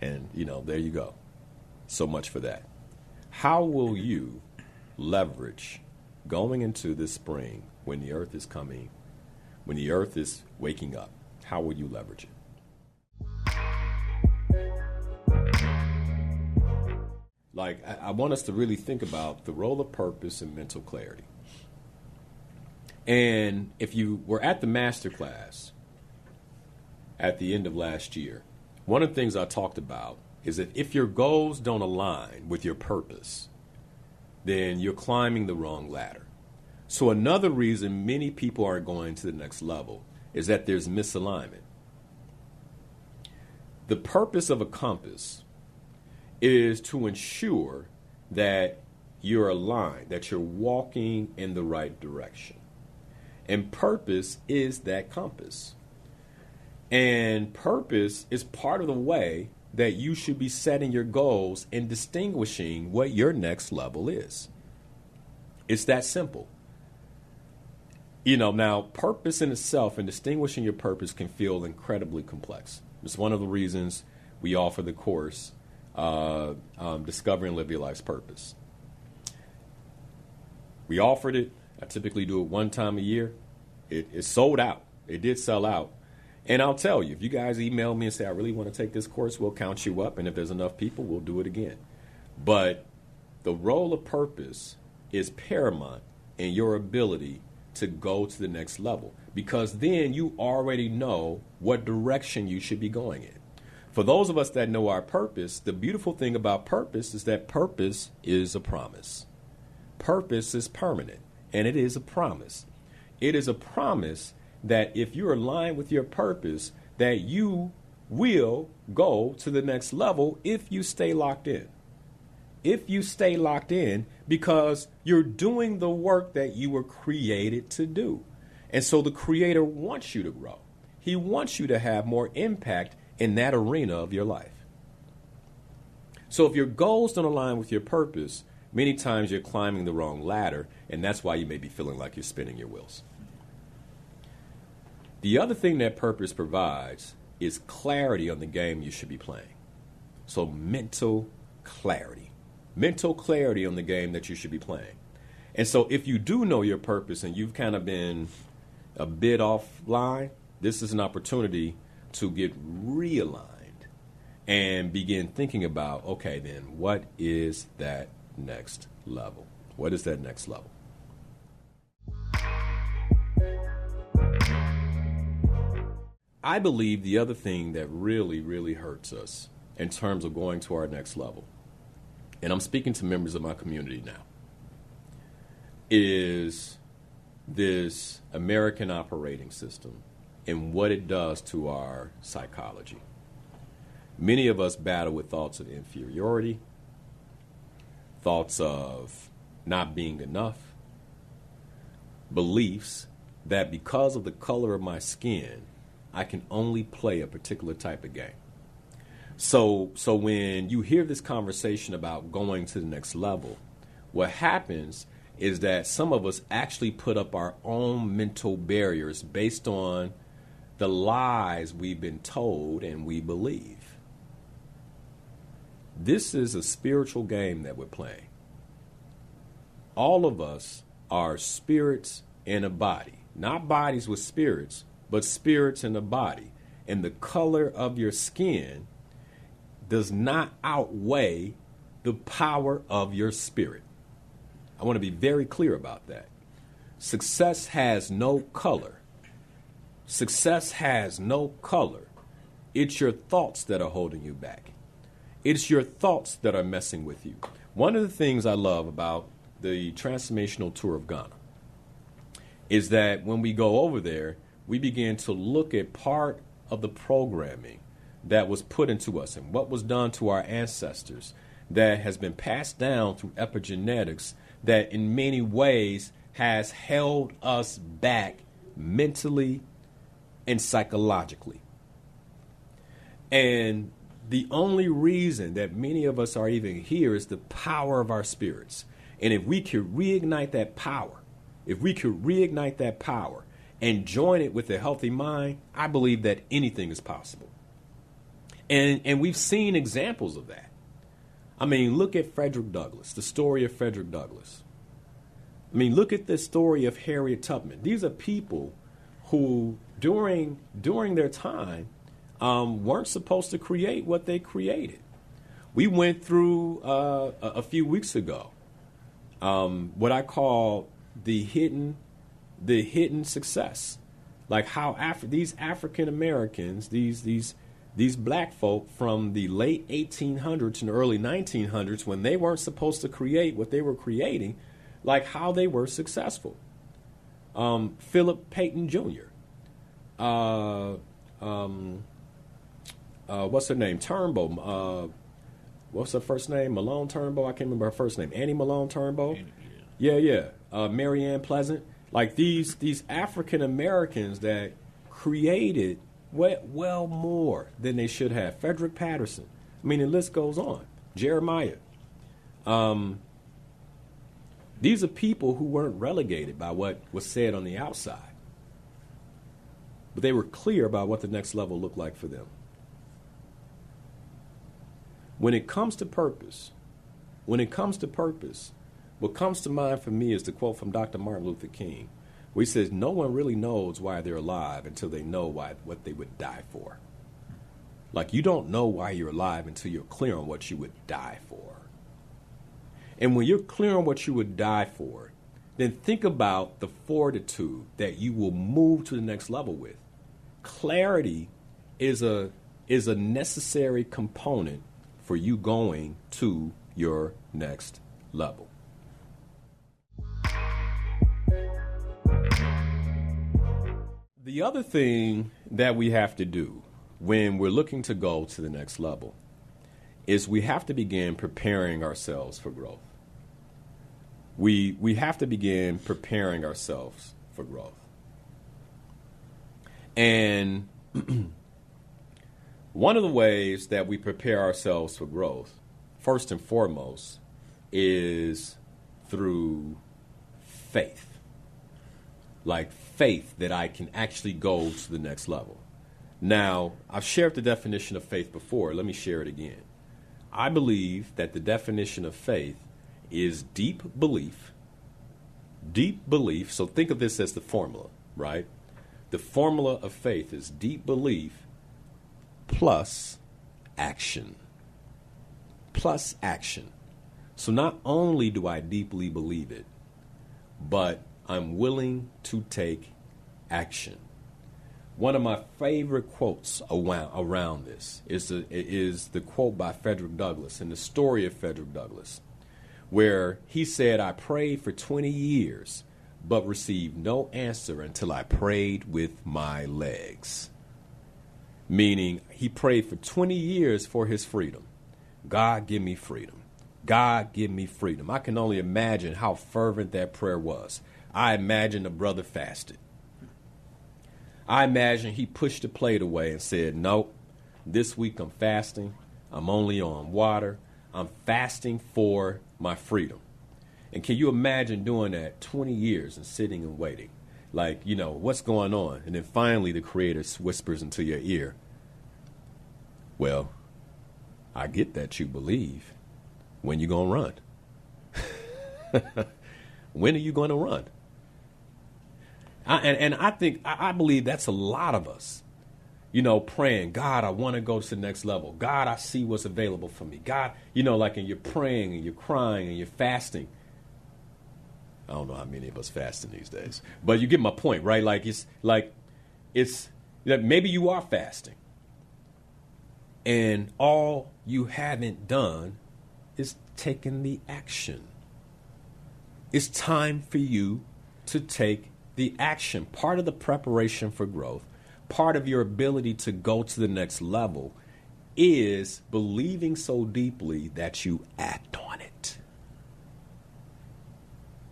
Speaker 1: And, there you go. So much for that. How will you leverage going into this spring when the earth is coming, when the earth is waking up? How will you leverage it? I want us to really think about the role of purpose and mental clarity. And if you were at the masterclass at the end of last year, one of the things I talked about is that if your goals don't align with your purpose, then you're climbing the wrong ladder. So another reason many people aren't going to the next level is that there's misalignment. The purpose of a compass is to ensure that you're aligned, that you're walking in the right direction. And purpose is that compass. And purpose is part of the way that you should be setting your goals and distinguishing what your next level is. It's that simple. Now, purpose in itself and distinguishing your purpose can feel incredibly complex. It's one of the reasons we offer the course, Discover and Live Your Life's Purpose. We offered it. I typically do it one time a year. It sold out. It did sell out. And I'll tell you, if you guys email me and say, I really want to take this course, we'll count you up. And if there's enough people, we'll do it again. But the role of purpose is paramount in your ability to go to the next level, because then you already know what direction you should be going in. For those of us that know our purpose, the beautiful thing about purpose is that purpose is a promise. Purpose is permanent, and it is a promise. It is a promise that if you're aligned with your purpose, that you will go to the next level if you stay locked in. If you stay locked in, because you're doing the work that you were created to do. And so the Creator wants you to grow. He wants you to have more impact in that arena of your life. So if your goals don't align with your purpose, many times you're climbing the wrong ladder, and that's why you may be feeling like you're spinning your wheels. The other thing that purpose provides is clarity on the game you should be playing. So mental clarity. Mental clarity on the game that you should be playing. And so if you do know your purpose and you've kind of been a bit offline, this is an opportunity to get realigned and begin thinking about, okay, then what is that next level? What is that next level? I believe the other thing that really, really hurts us in terms of going to our next level, and I'm speaking to members of my community now, is this American operating system and what it does to our psychology. Many of us battle with thoughts of inferiority, thoughts of not being enough, beliefs that because of the color of my skin, I can only play a particular type of game. So when you hear this conversation about going to the next level, what happens is that some of us actually put up our own mental barriers based on the lies we've been told and we believe. This is a spiritual game that we're playing. All of us are spirits in a body, not bodies with spirits, but spirits in a body. And the color of your skin does not outweigh the power of your spirit. I want to be very clear about that. Success has no color. Success has no color. It's your thoughts that are holding you back. It's your thoughts that are messing with you. One of the things I love about the transformational tour of Ghana is that when we go over there, we begin to look at part of the programming that was put into us and what was done to our ancestors that has been passed down through epigenetics that in many ways has held us back mentally and psychologically. And the only reason that many of us are even here is the power of our spirits. And if we could reignite that power, and join it with a healthy mind, I believe that anything is possible. And we've seen examples of that. I mean, look at Frederick Douglass, the story of Frederick Douglass. I mean, look at the story of Harriet Tubman. These are people who, during their time, weren't supposed to create what they created. We went through a few weeks ago what I call the hidden success, like how these African Americans, these black folk from the late 1800s and early 1900s, when they weren't supposed to create what they were creating, like how they were successful. Philip Payton Jr. What's her name? Turnbow. What's her first name? Malone Turnbow. I can't remember her first name. Annie Malone Turnbow. Yeah. Mary Ann Pleasant. Like these African Americans that created well more than they should have. Frederick Patterson. I mean, the list goes on. Jeremiah. These are people who weren't relegated by what was said on the outside, but they were clear about what the next level looked like for them. When it comes to purpose, what comes to mind for me is the quote from Dr. Martin Luther King, where he says, no one really knows why they're alive until they know what they would die for. Like, you don't know why you're alive until you're clear on what you would die for. And when you're clear on what you would die for, then think about the fortitude that you will move to the next level with. Clarity is a necessary component for you going to your next level. The other thing that we have to do when we're looking to go to the next level is we have to begin preparing ourselves for growth. We have to begin preparing ourselves for growth. And one of the ways that we prepare ourselves for growth, first and foremost, is through faith. Like faith that I can actually go to the next level. Now, I've shared the definition of faith before. Let me share it again. I believe that the definition of faith is deep belief. Deep belief. So think of this as the formula, right? The formula of faith is deep belief plus action. Plus action. So not only do I deeply believe it, but I'm willing to take action. One of my favorite quotes around this is the quote by Frederick Douglass in the story of Frederick Douglass, where he said, I prayed for 20 years, but received no answer until I prayed with my legs. Meaning he prayed for 20 years for his freedom. God, give me freedom. God, give me freedom. I can only imagine how fervent that prayer was. I imagine the brother fasted. I imagine he pushed the plate away and said, nope, this week I'm fasting. I'm only on water. I'm fasting for my freedom. And can you imagine doing that 20 years and sitting and waiting? Like, what's going on? And then finally the Creator whispers into your ear, well, I get that you believe. When you going to run? When are you going to run? I believe that's a lot of us, praying, God, I want to go to the next level. God, I see what's available for me. God, and you're praying and you're crying and you're fasting. I don't know how many of us fasting these days, but you get my point, right? It's maybe you are fasting and all you haven't done is taken the action. It's time for you to take the action. Part of the preparation for growth, part of your ability to go to the next level is believing so deeply that you act on it.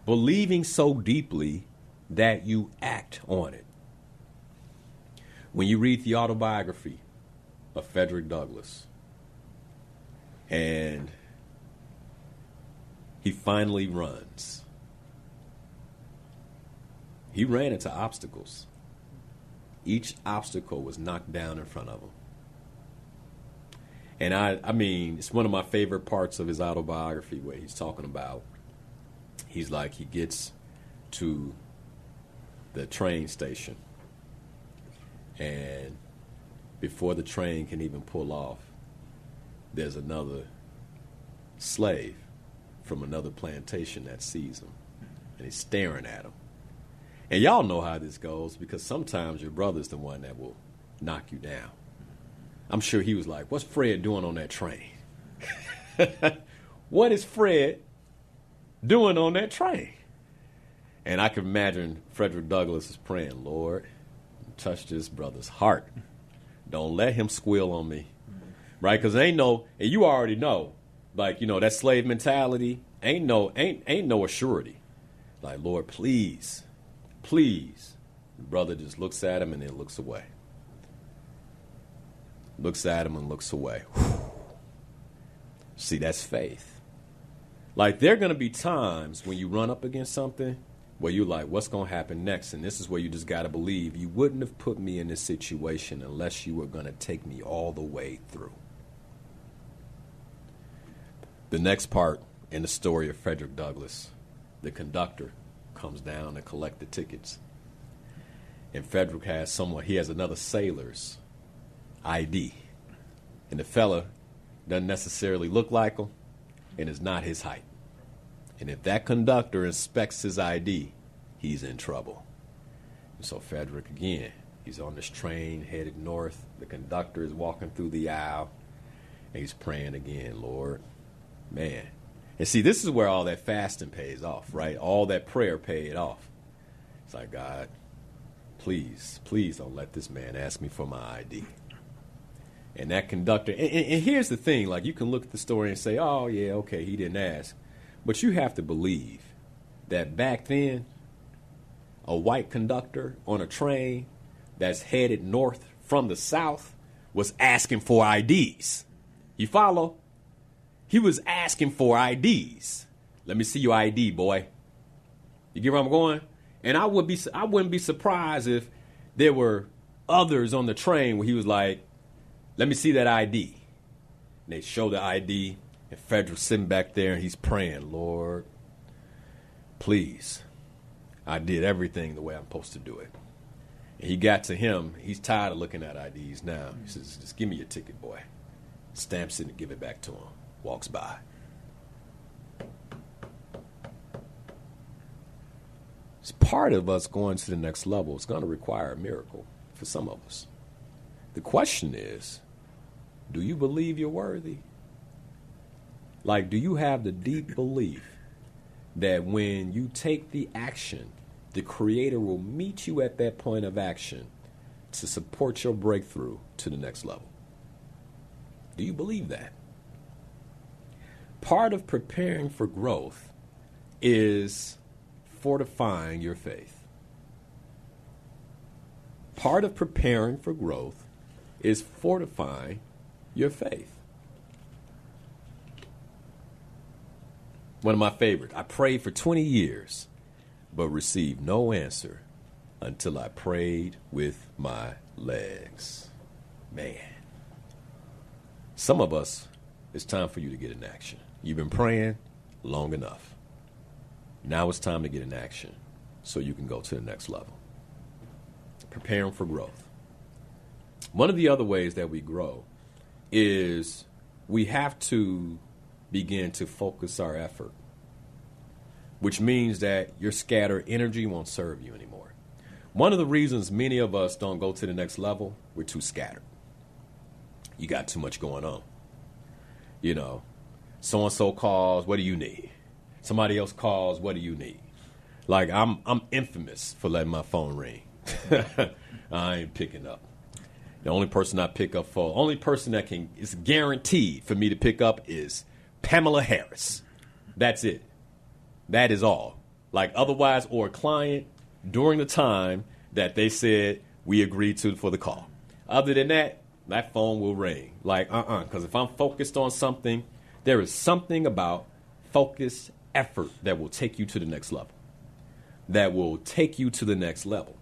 Speaker 1: Believing so deeply that you act on it. When you read the autobiography of Frederick Douglass, and he finally runs. He ran into obstacles. Each obstacle was knocked down in front of him. And I mean, it's one of my favorite parts of his autobiography where he's talking about, he gets to the train station, and before the train can even pull off, there's another slave from another plantation that sees him, and he's staring at him. And y'all know how this goes, because sometimes your brother's the one that will knock you down. I'm sure he was like, what's Fred doing on that train? What is Fred doing on that train? And I can imagine Frederick Douglass is praying, Lord, touch this brother's heart. Don't let him squeal on me. Right? Because and you already know, that slave mentality ain't no assurity. Like, Lord, please. The brother just looks at him and then looks away. Looks at him and looks away. Whew. See, that's faith. There are going to be times when you run up against something where you're like, what's going to happen next? And this is where you just got to believe you wouldn't have put me in this situation unless you were going to take me all the way through. The next part in the story of Frederick Douglass, the conductor comes down to collect the tickets. And Frederick he has another sailor's ID. And the fella doesn't necessarily look like him and is not his height. And if that conductor inspects his ID, he's in trouble. And so Frederick, again, he's on this train headed north. The conductor is walking through the aisle, and he's praying again, Lord, man. And see, this is where all that fasting pays off, right? All that prayer paid off. It's like, God, please don't let this man ask me for my ID. And that conductor, and here's the thing, like, you can look at the story and say, oh, yeah, okay, he didn't ask. But you have to believe that back then, a white conductor on a train that's headed north from the south was asking for IDs. You follow? He was asking for IDs. Let me see your ID, boy. You get where I'm going? And I wouldn't be surprised if there were others on the train where he was like, let me see that ID. And they show the ID, and Frederick's sitting back there, and he's praying, Lord, please, I did everything the way I'm supposed to do it. And he got to him. He's tired of looking at IDs now. He says, just give me your ticket, boy. Stamps it and give it back to him. Walks by. It's part of us going to the next level. It's going to require a miracle for some of us. The question is, do you believe you're worthy? Like, do you have the deep belief that when you take the action, the Creator will meet you at that point of action to support your breakthrough to the next level? Do you believe that? Part of preparing for growth is fortifying your faith. Part of preparing for growth is fortifying your faith. One of my favorites. I prayed for 20 years, but received no answer until I prayed with my legs. Man. Some of us, it's time for you to get in action. You've been praying long enough. Now it's time to get in action so you can go to the next level. Preparing for growth. One of the other ways that we grow is we have to begin to focus our effort, which means that your scattered energy won't serve you anymore. One of the reasons many of us don't go to the next level, we're too scattered. You got too much going on. You know, so-and-so calls, what do you need? Somebody else calls, what do you need? Like, I'm infamous for letting my phone ring. I ain't picking up. The only person I pick up for, only person that is guaranteed for me to pick up is Pamela Harris. That's it. That is all. Like, otherwise, or a client during the time that they said we agreed to for the call. Other than that, that phone will ring. Like, because if I'm focused on something, there is something about focused effort that will take you to the next level. That will take you to the next level.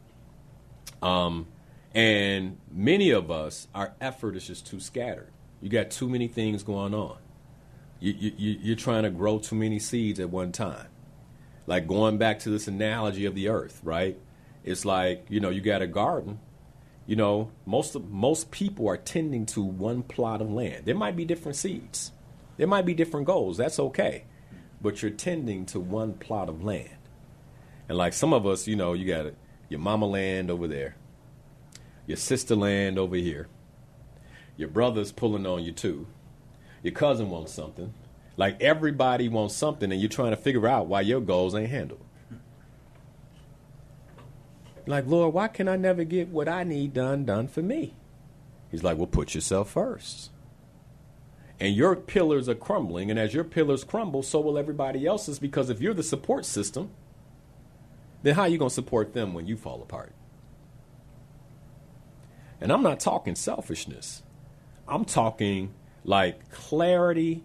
Speaker 1: And many of us, our effort is just too scattered. You got too many things going on. You're trying to grow too many seeds at one time. Like, going back to this analogy of the earth, right? It's like, you know, you got a garden. You know, most people are tending to one plot of land. There might be different seeds. There might be different goals. That's okay. But you're tending to one plot of land. And like some of us, you know, you got your mama land over there, your sister land over here, your brother's pulling on you too, your cousin wants something. Like, everybody wants something, and you're trying to figure out why your goals ain't handled. Like, Lord, why can I never get what I need done for me? He's like, well, put yourself first. And your pillars are crumbling, and as your pillars crumble, so will everybody else's, because if you're the support system, then how are you going to support them when you fall apart? And I'm not talking selfishness. I'm talking like clarity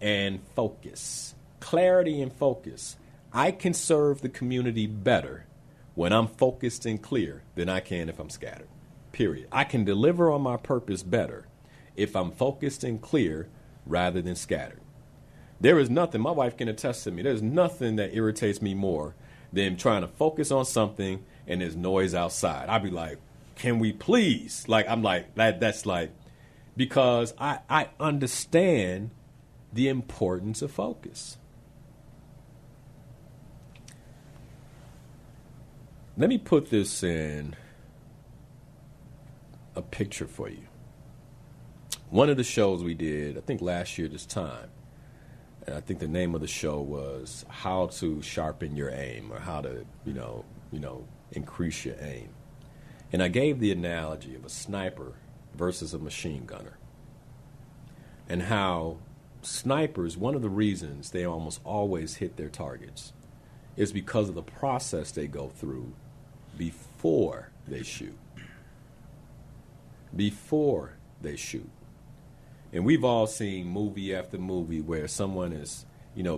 Speaker 1: and focus. Clarity and focus. I can serve the community better when I'm focused and clear than I can if I'm scattered. Period. I can deliver on my purpose better if I'm focused and clear rather than scattered. There is nothing, my wife can attest to me, there's nothing that irritates me more than trying to focus on something and there's noise outside. I'd be like, can we please? Like, I'm like, that's like, because I understand the importance of focus. Let me put this in a picture for you. One of the shows we did, I think last year this time, and I think the name of the show was How to Sharpen Your Aim, or how to, increase your aim. And I gave the analogy of a sniper versus a machine gunner. And how snipers, one of the reasons they almost always hit their targets is because of the process they go through before they shoot. Before they shoot. And we've all seen movie after movie where someone is,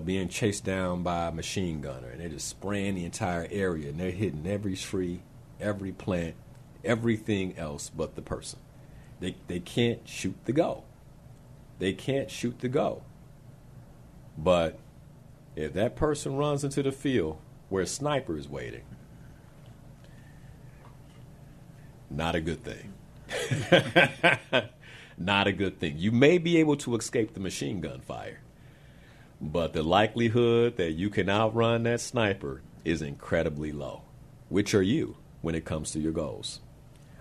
Speaker 1: being chased down by a machine gunner, and they're just spraying the entire area, and they're hitting every tree, every plant, everything else but the person. They can't shoot the go. They can't shoot the go. But if that person runs into the field where a sniper is waiting, not a good thing. Not a good thing. You may be able to escape the machine gun fire, but the likelihood that you can outrun that sniper is incredibly low. Which are you when it comes to your goals?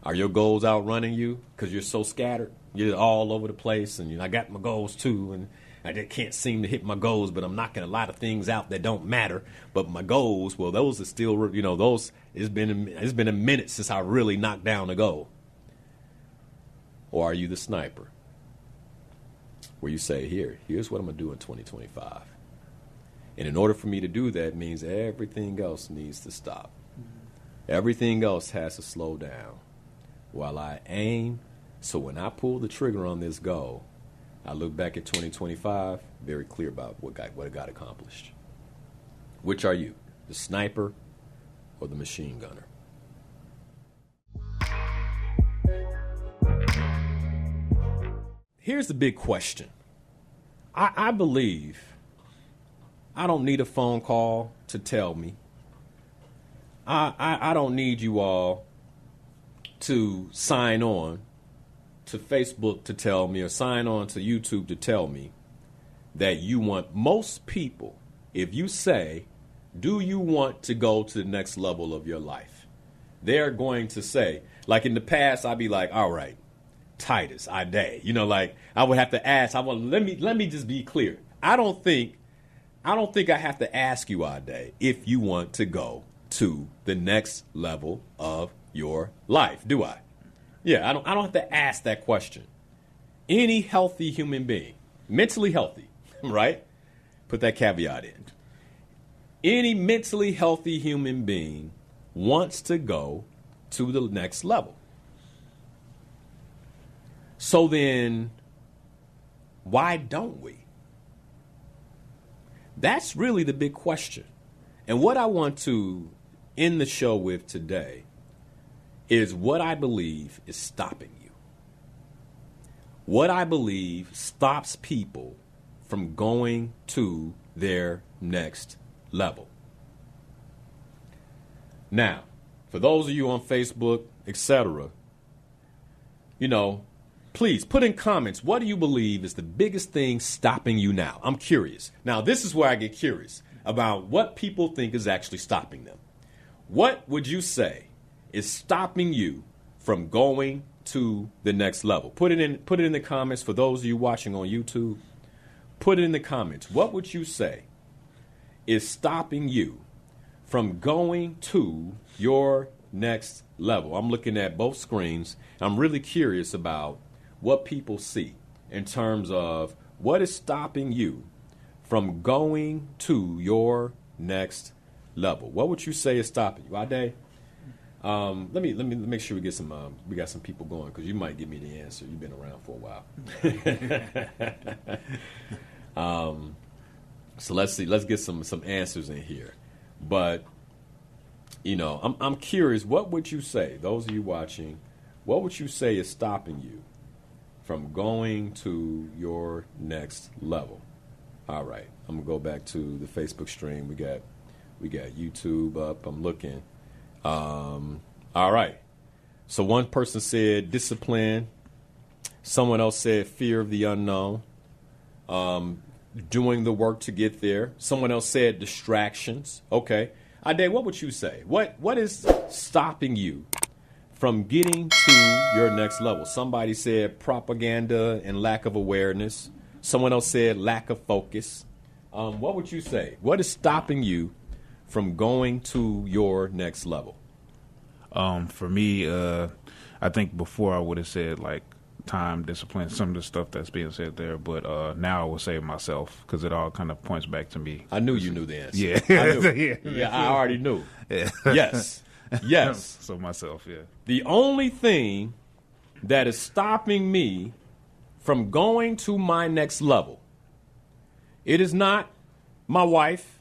Speaker 1: Are your goals outrunning you because you're so scattered? You're all over the place, and I got my goals too, and I just can't seem to hit my goals, but I'm knocking a lot of things out that don't matter. But my goals, well, those are still, those, it's been a minute since I really knocked down a goal. Or are you the sniper where you say, here's what I'm going to do in 2025. And in order for me to do that means everything else needs to stop. Everything else has to slow down while I aim. So when I pull the trigger on this goal, I look back at 2025, very clear about what it got accomplished. Which are you, the sniper or the machine gunner? Here's the big question. I believe I don't need a phone call to tell me. I don't need you all to sign on to Facebook to tell me, or sign on to YouTube to tell me that you want. Most people, if you say, do you want to go to the next level of your life? They're going to say, like in the past, I'd be like, all right, Titus, I day. I would have to ask. Let me just be clear. I don't think I have to ask you, Ade, if you want to go to the next level of your life, do I? Yeah, I don't have to ask that question. Any healthy human being, mentally healthy, right? Put that caveat in. Any mentally healthy human being wants to go to the next level. So then, why don't we? That's really the big question. And what I want to end the show with today is what I believe is stopping you. What I believe stops people from going to their next level. Now, for those of you on Facebook, etc., please put in comments, what do you believe is the biggest thing stopping you now? I'm curious. Now, this is where I get curious about what people think is actually stopping them. What would you say is stopping you from going to the next level? Put it in the comments. For those of you watching on YouTube, put it in the comments. What would you say is stopping you from going to your next level? I'm looking at both screens. I'm really curious about what people see in terms of what is stopping you from going to your next level. What would you say is stopping you? Ade, let me make sure we get we got some people going, because you might give me the answer. You've been around for a while. So let's see. Let's get some answers in here. But I'm curious. What would you say? Those of you watching, what would you say is stopping you from going to your next level? All right, I'm gonna go back to the Facebook stream. We got YouTube up. I'm looking. All right. So one person said discipline. Someone else said fear of the unknown. Doing the work to get there. Someone else said distractions. Okay. Ade, what would you say? What is stopping you from getting to your next level? Somebody said propaganda and lack of awareness. Someone else said lack of focus. What would you say? What is stopping you from going to your next level?
Speaker 3: For me, I think before I would have said like time, discipline, some of the stuff that's being said there, but now I would say myself because it all kind of points back to me.
Speaker 1: I knew you knew the answer.
Speaker 3: Yeah.
Speaker 1: I knew. Yeah, I already knew.
Speaker 3: Yeah.
Speaker 1: Yes. Yes.
Speaker 3: So myself, yeah.
Speaker 1: The only thing that is stopping me from going to my next level, it is not my wife,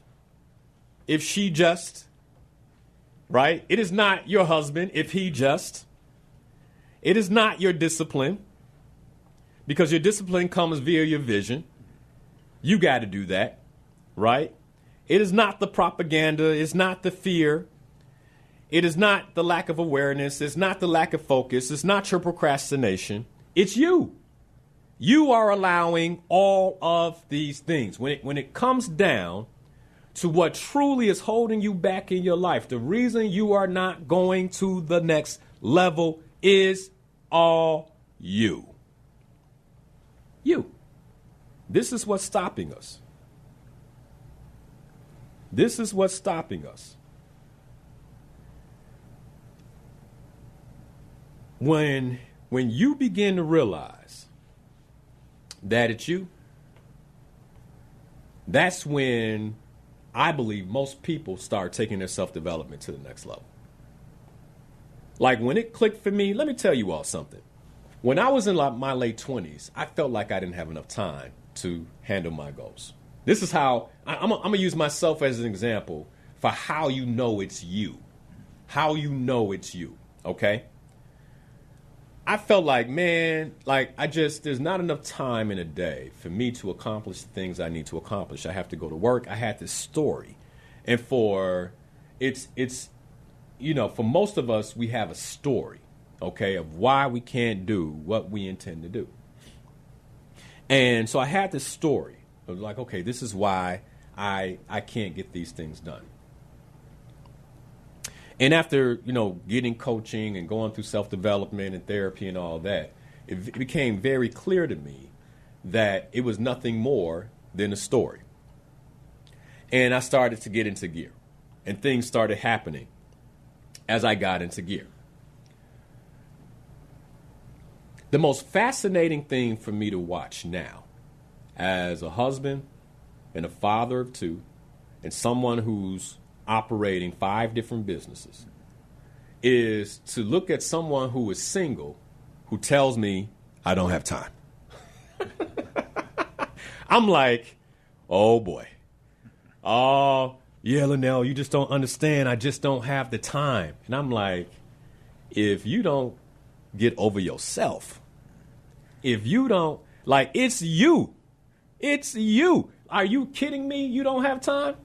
Speaker 1: if she just, right? It is not your husband, if he just. It is not your discipline, because your discipline comes via your vision. You got to do that, right? It is not the propaganda. It's not the fear. It is not the lack of awareness. It's not the lack of focus. It's not your procrastination. It's you. You are allowing all of these things. When it comes down to what truly is holding you back in your life, the reason you are not going to the next level is all you. You. This is what's stopping us. This is what's stopping us. When you begin to realize that it's you, that's when I believe most people start taking their self-development to the next level. Like when it clicked for me, let me tell you all something. When I was in my late 20s, I felt like I didn't have enough time to handle my goals. This is how, I'm going to use myself as an example for how you know it's you. How you know it's you, okay? I felt like, man, there's not enough time in a day for me to accomplish the things I need to accomplish. I have to go to work. I had this story. And for most of us, we have a story, okay, of why we can't do what we intend to do. And so I had this story of like, okay, this is why I can't get these things done. And after, getting coaching and going through self-development and therapy and all that, it became very clear to me that it was nothing more than a story. And I started to get into gear, and things started happening as I got into gear. The most fascinating thing for me to watch now, as a husband and a father of two, and someone who's operating 5 different businesses, is to look at someone who is single who tells me I don't have time. I'm like, oh boy. Oh, yeah, Linnell, you just don't understand. I just don't have the time. And I'm like, if you don't get over yourself, if you don't, it's you. It's you. Are you kidding me? You don't have time?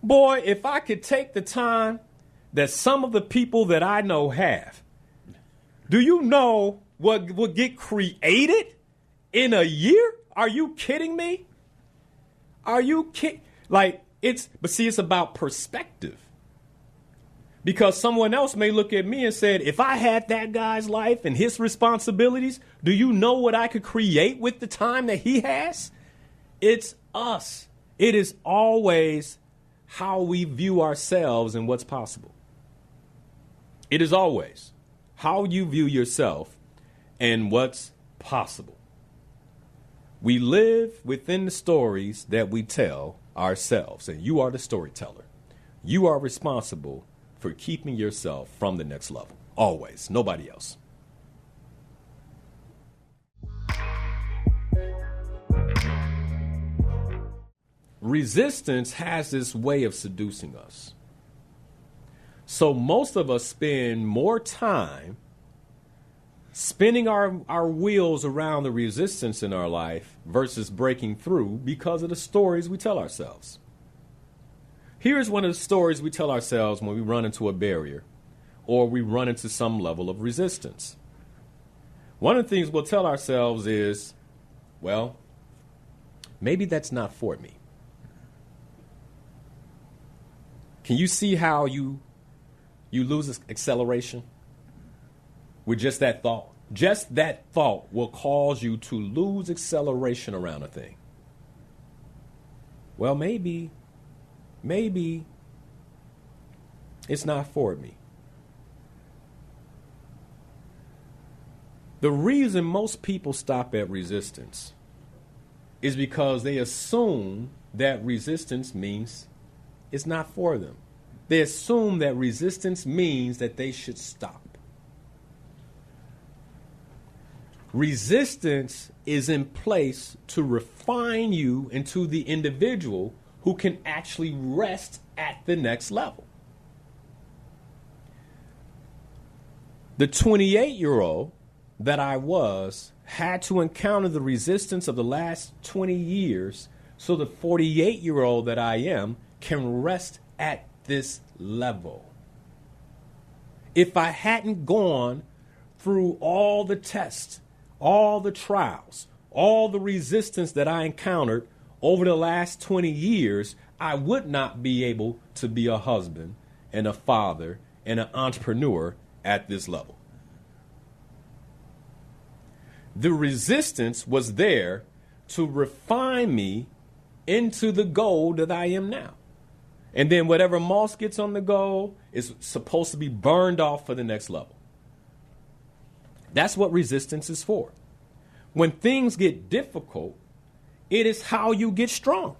Speaker 1: Boy, if I could take the time that some of the people that I know have, do you know what would get created in a year? Are you kidding me? Are you kidding? But see, it's about perspective. Because someone else may look at me and said, if I had that guy's life and his responsibilities, do you know what I could create with the time that he has? It's us. It is always how we view ourselves and what's possible. It is always how you view yourself and what's possible. We live within the stories that we tell ourselves, and you are the storyteller. You are responsible for keeping yourself from the next level. Always. Nobody else. Resistance has this way of seducing us. So most of us spend more time spinning our wheels around the resistance in our life versus breaking through because of the stories we tell ourselves. Here's one of the stories we tell ourselves when we run into a barrier or we run into some level of resistance. One of the things we'll tell ourselves is, well, maybe that's not for me. Can you see how you lose acceleration with just that thought? Just that thought will cause you to lose acceleration around a thing. Well, maybe it's not for me. The reason most people stop at resistance is because they assume that resistance means it's not for them. They assume that resistance means that they should stop. Resistance is in place to refine you into the individual who can actually rest at the next level. The 28-year-old that I was had to encounter the resistance of the last 20 years so the 48-year-old that I am can rest at this level. If I hadn't gone through all the tests, all the trials, all the resistance that I encountered over the last 20 years, I would not be able to be a husband and a father and an entrepreneur at this level. The resistance was there to refine me into the gold that I am now. And then whatever moss gets on the gold is supposed to be burned off for the next level. That's what resistance is for. When things get difficult, it is how you get strong.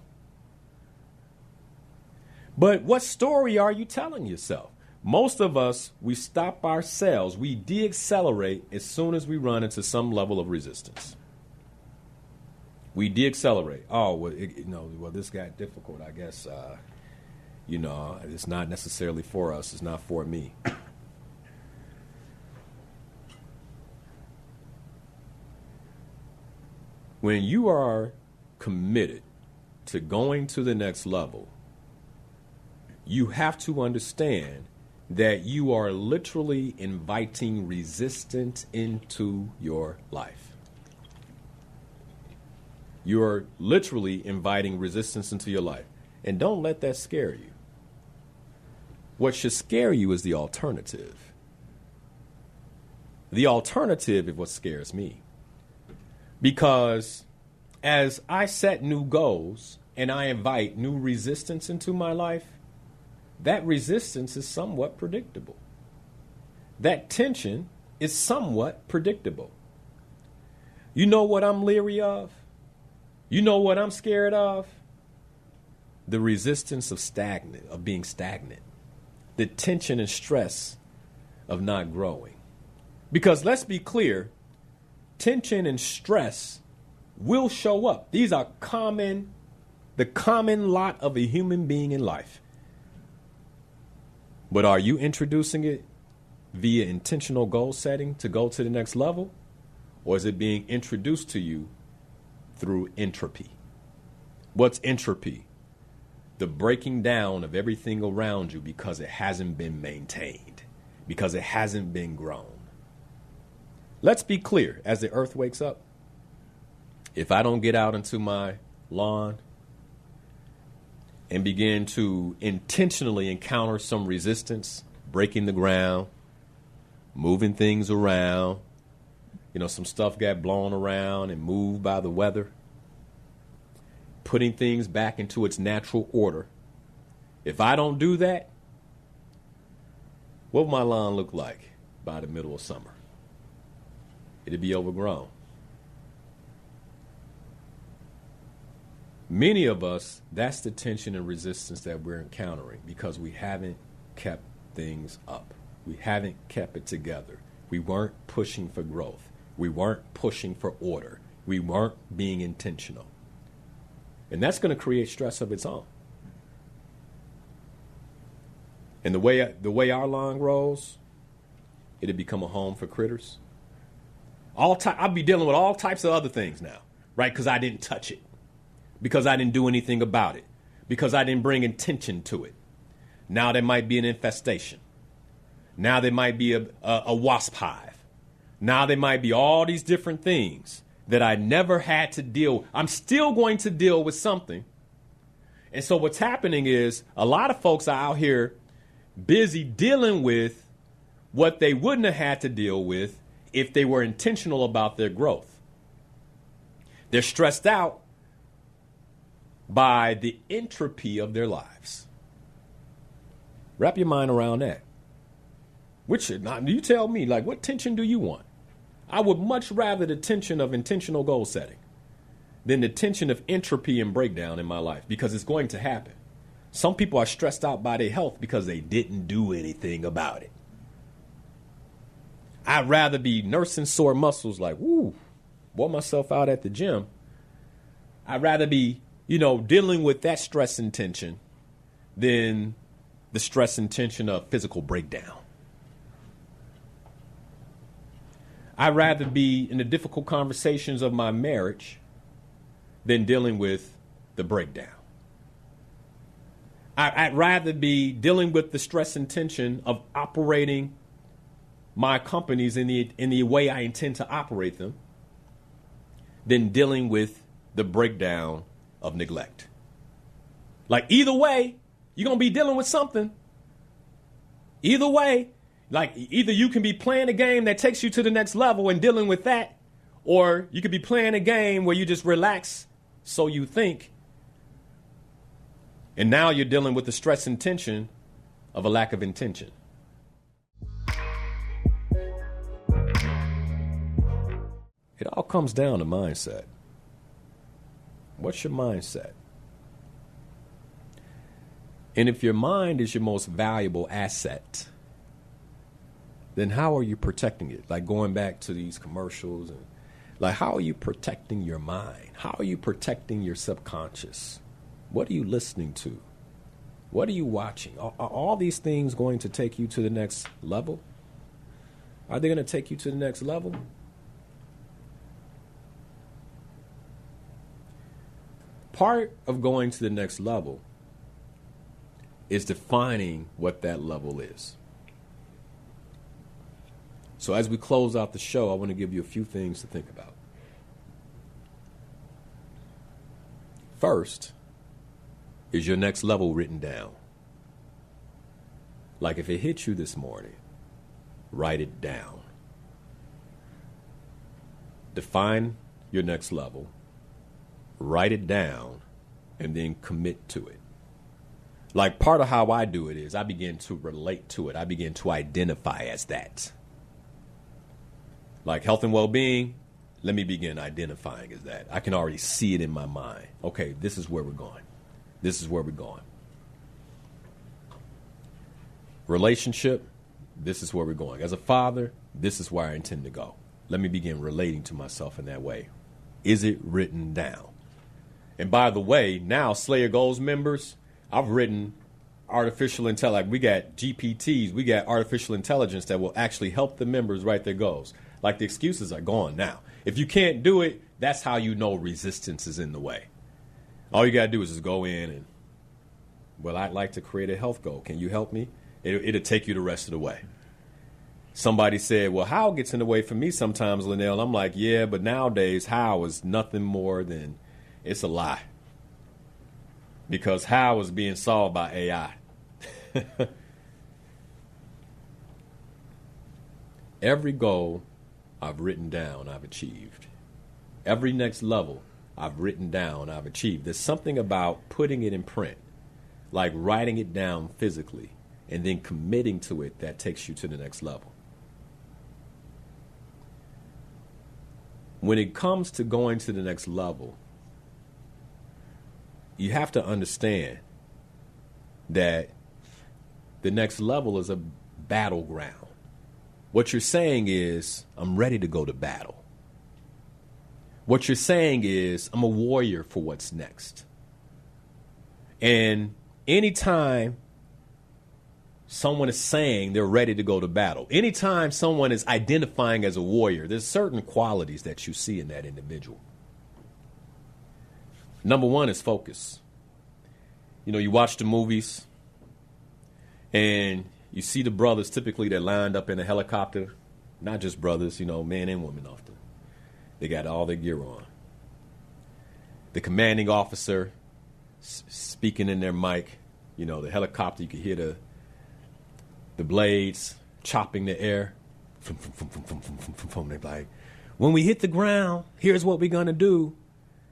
Speaker 1: But what story are you telling yourself? Most of us, we stop ourselves. We deaccelerate as soon as we run into some level of resistance. We deaccelerate. Oh, well, this got difficult. I guess, it's not necessarily for us. It's not for me. When you are committed to going to the next level, you have to understand that you are literally inviting resistance into your life. You're literally inviting resistance into your life. And don't let that scare you. What should scare you is the alternative. The alternative is what scares me. Because as I set new goals and I invite new resistance into my life, that resistance is somewhat predictable. That tension is somewhat predictable. You know what I'm leery of? You know what I'm scared of? The resistance of being stagnant. The tension and stress of not growing. Because let's be clear, tension and stress will show up. These are the common lot of a human being in life. But are you introducing it via intentional goal setting to go to the next level? Or is it being introduced to you through entropy? What's entropy? The breaking down of everything around you because it hasn't been maintained, because it hasn't been grown. Let's be clear, as the earth wakes up, if I don't get out into my lawn and begin to intentionally encounter some resistance, breaking the ground, moving things around, some stuff got blown around and moved by the weather, putting things back into its natural order. If I don't do that, what will my lawn look like by the middle of summer? It'd be overgrown. Many of us, that's the tension and resistance that we're encountering because we haven't kept things up. We haven't kept it together. We weren't pushing for growth. We weren't pushing for order. We weren't being intentional. And that's going to create stress of its own. And the way our lawn grows, it'll become a home for critters. I'll be dealing with all types of other things now, right? Because I didn't touch it. Because I didn't do anything about it. Because I didn't bring intention to it. Now there might be an infestation. Now there might be a wasp hive. Now there might be all these different things that I never had to deal with. I'm still going to deal with something. And so what's happening is a lot of folks are out here busy dealing with what they wouldn't have had to deal with if they were intentional about their growth. They're stressed out by the entropy of their lives. Wrap your mind around that. You tell me, like, what tension do you want? I would much rather the tension of intentional goal setting than the tension of entropy and breakdown in my life, because it's going to happen. Some people are stressed out by their health because they didn't do anything about it. I'd rather be nursing sore muscles like, woo, wore myself out at the gym. I'd rather be, dealing with that stress and tension than the stress and tension of physical breakdown. I'd rather be in the difficult conversations of my marriage than dealing with the breakdown. I'd rather be dealing with the stress and tension of operating my companies in the way I intend to operate them than dealing with the breakdown of neglect. Like, either way, you're going to be dealing with something. Either way, like, either you can be playing a game that takes you to the next level and dealing with that, or you could be playing a game where you just relax, so you think, and now you're dealing with the stress and tension of a lack of intention. It all comes down to mindset. What's your mindset? And if your mind is your most valuable asset, then how are you protecting it? Like, going back to these commercials, and like, how are you protecting your mind? How are you protecting your subconscious? What are you listening to? What are you watching? Are all these things going to take you to the next level? Are they going to take you to the next level? Part of going to the next level is defining what that level is. So as we close out the show, I want to give you a few things to think about. First, is your next level written down? Like, if it hit you this morning, write it down. Define your next level, write it down, and then commit to it. Like, part of how I do it is I begin to relate to it. I begin to identify as that. Like health and well-being, let me begin identifying as that. I can already see it in my mind. Okay, this is where we're going. This is where we're going. Relationship, this is where we're going. As a father, this is where I intend to go. Let me begin relating to myself in that way. Is it written down? And by the way, now Slayer Goals members, I've written artificial intelligence. Like, we got GPTs, we got artificial intelligence that will actually help the members write their goals. Like, the excuses are gone now. If you can't do it, that's how you know resistance is in the way. All you got to do is just go in and, well, I'd like to create a health goal. Can you help me? It'll take you the rest of the way. Somebody said, well, how gets in the way for me sometimes, Linnell? I'm like, yeah, but nowadays how is nothing more than, it's a lie. Because how is being solved by AI. Every goal I've written down, I've achieved. Every next level I've written down, I've achieved. There's something about putting it in print, like writing it down physically, and then committing to it that takes you to the next level. When it comes to going to the next level, you have to understand that the next level is a battleground. What you're saying is, I'm ready to go to battle. What you're saying is, I'm a warrior for what's next. And anytime someone is saying they're ready to go to battle, anytime someone is identifying as a warrior, there's certain qualities that you see in that individual. Number one is focus. You know, you watch the movies and you see the brothers typically that lined up in a helicopter, not just brothers, men and women often. They got all their gear on. The commanding officer speaking in their mic. You know, the helicopter, you could hear the blades chopping the air. They're like, when we hit the ground, here's what we're going to do.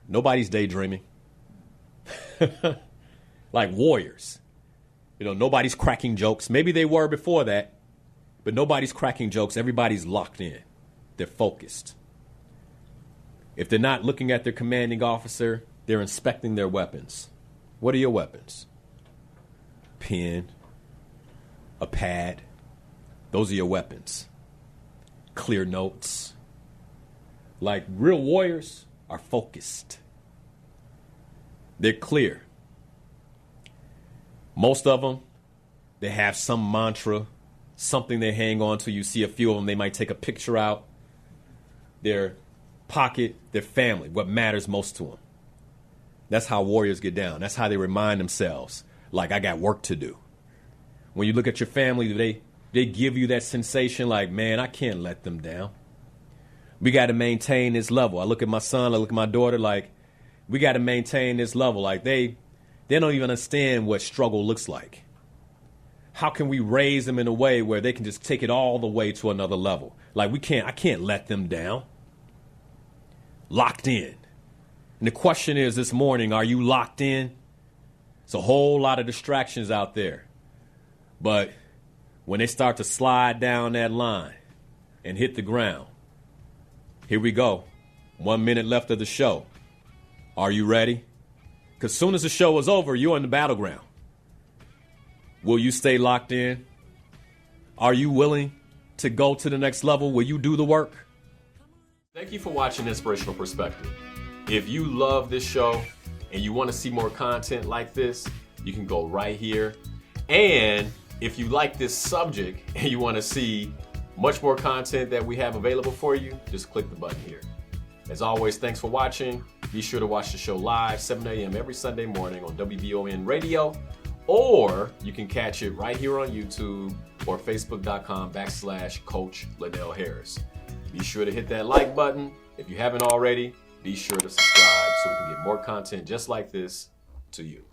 Speaker 1: Nobody's daydreaming. Like warriors. You know, nobody's cracking jokes. Maybe they were before that, but nobody's cracking jokes. Everybody's locked in. They're focused. If they're not looking at their commanding officer, they're inspecting their weapons. What are your weapons? Pen, a pad. Those are your weapons. Clear notes. Like real warriors are focused. They're clear. Most of them, they have some mantra, something they hang on to. You see a few of them, they might take a picture out, their pocket, their family, what matters most to them. That's how warriors get down. That's how they remind themselves, like, I got work to do. When you look at your family, they give you that sensation like, man, I can't let them down. We got to maintain this level. I look at my son, I look at my daughter, like, we got to maintain this level. Like, they don't even understand what struggle looks like. How can we raise them in a way where they can just take it all the way to another level? Like, I can't let them down. Locked in. And the question is this morning, are you locked in? It's a whole lot of distractions out there. But when they start to slide down that line and hit the ground, here we go. 1 minute left of the show. Are you ready? Because as soon as the show is over, you're in the battleground. Will you stay locked in? Are you willing to go to the next level? Will you do the work? Thank you for watching Inspirational Perspective. If you love this show and you want to see more content like this, you can go right here. And if you like this subject and you want to see much more content that we have available for you, just click the button here. As always, thanks for watching. Be sure to watch the show live, 7 a.m. every Sunday morning on WBON Radio, or you can catch it right here on YouTube or Facebook.com/Coach Liddell Harris. Be sure to hit that like button. If you haven't already, be sure to subscribe so we can get more content just like this to you.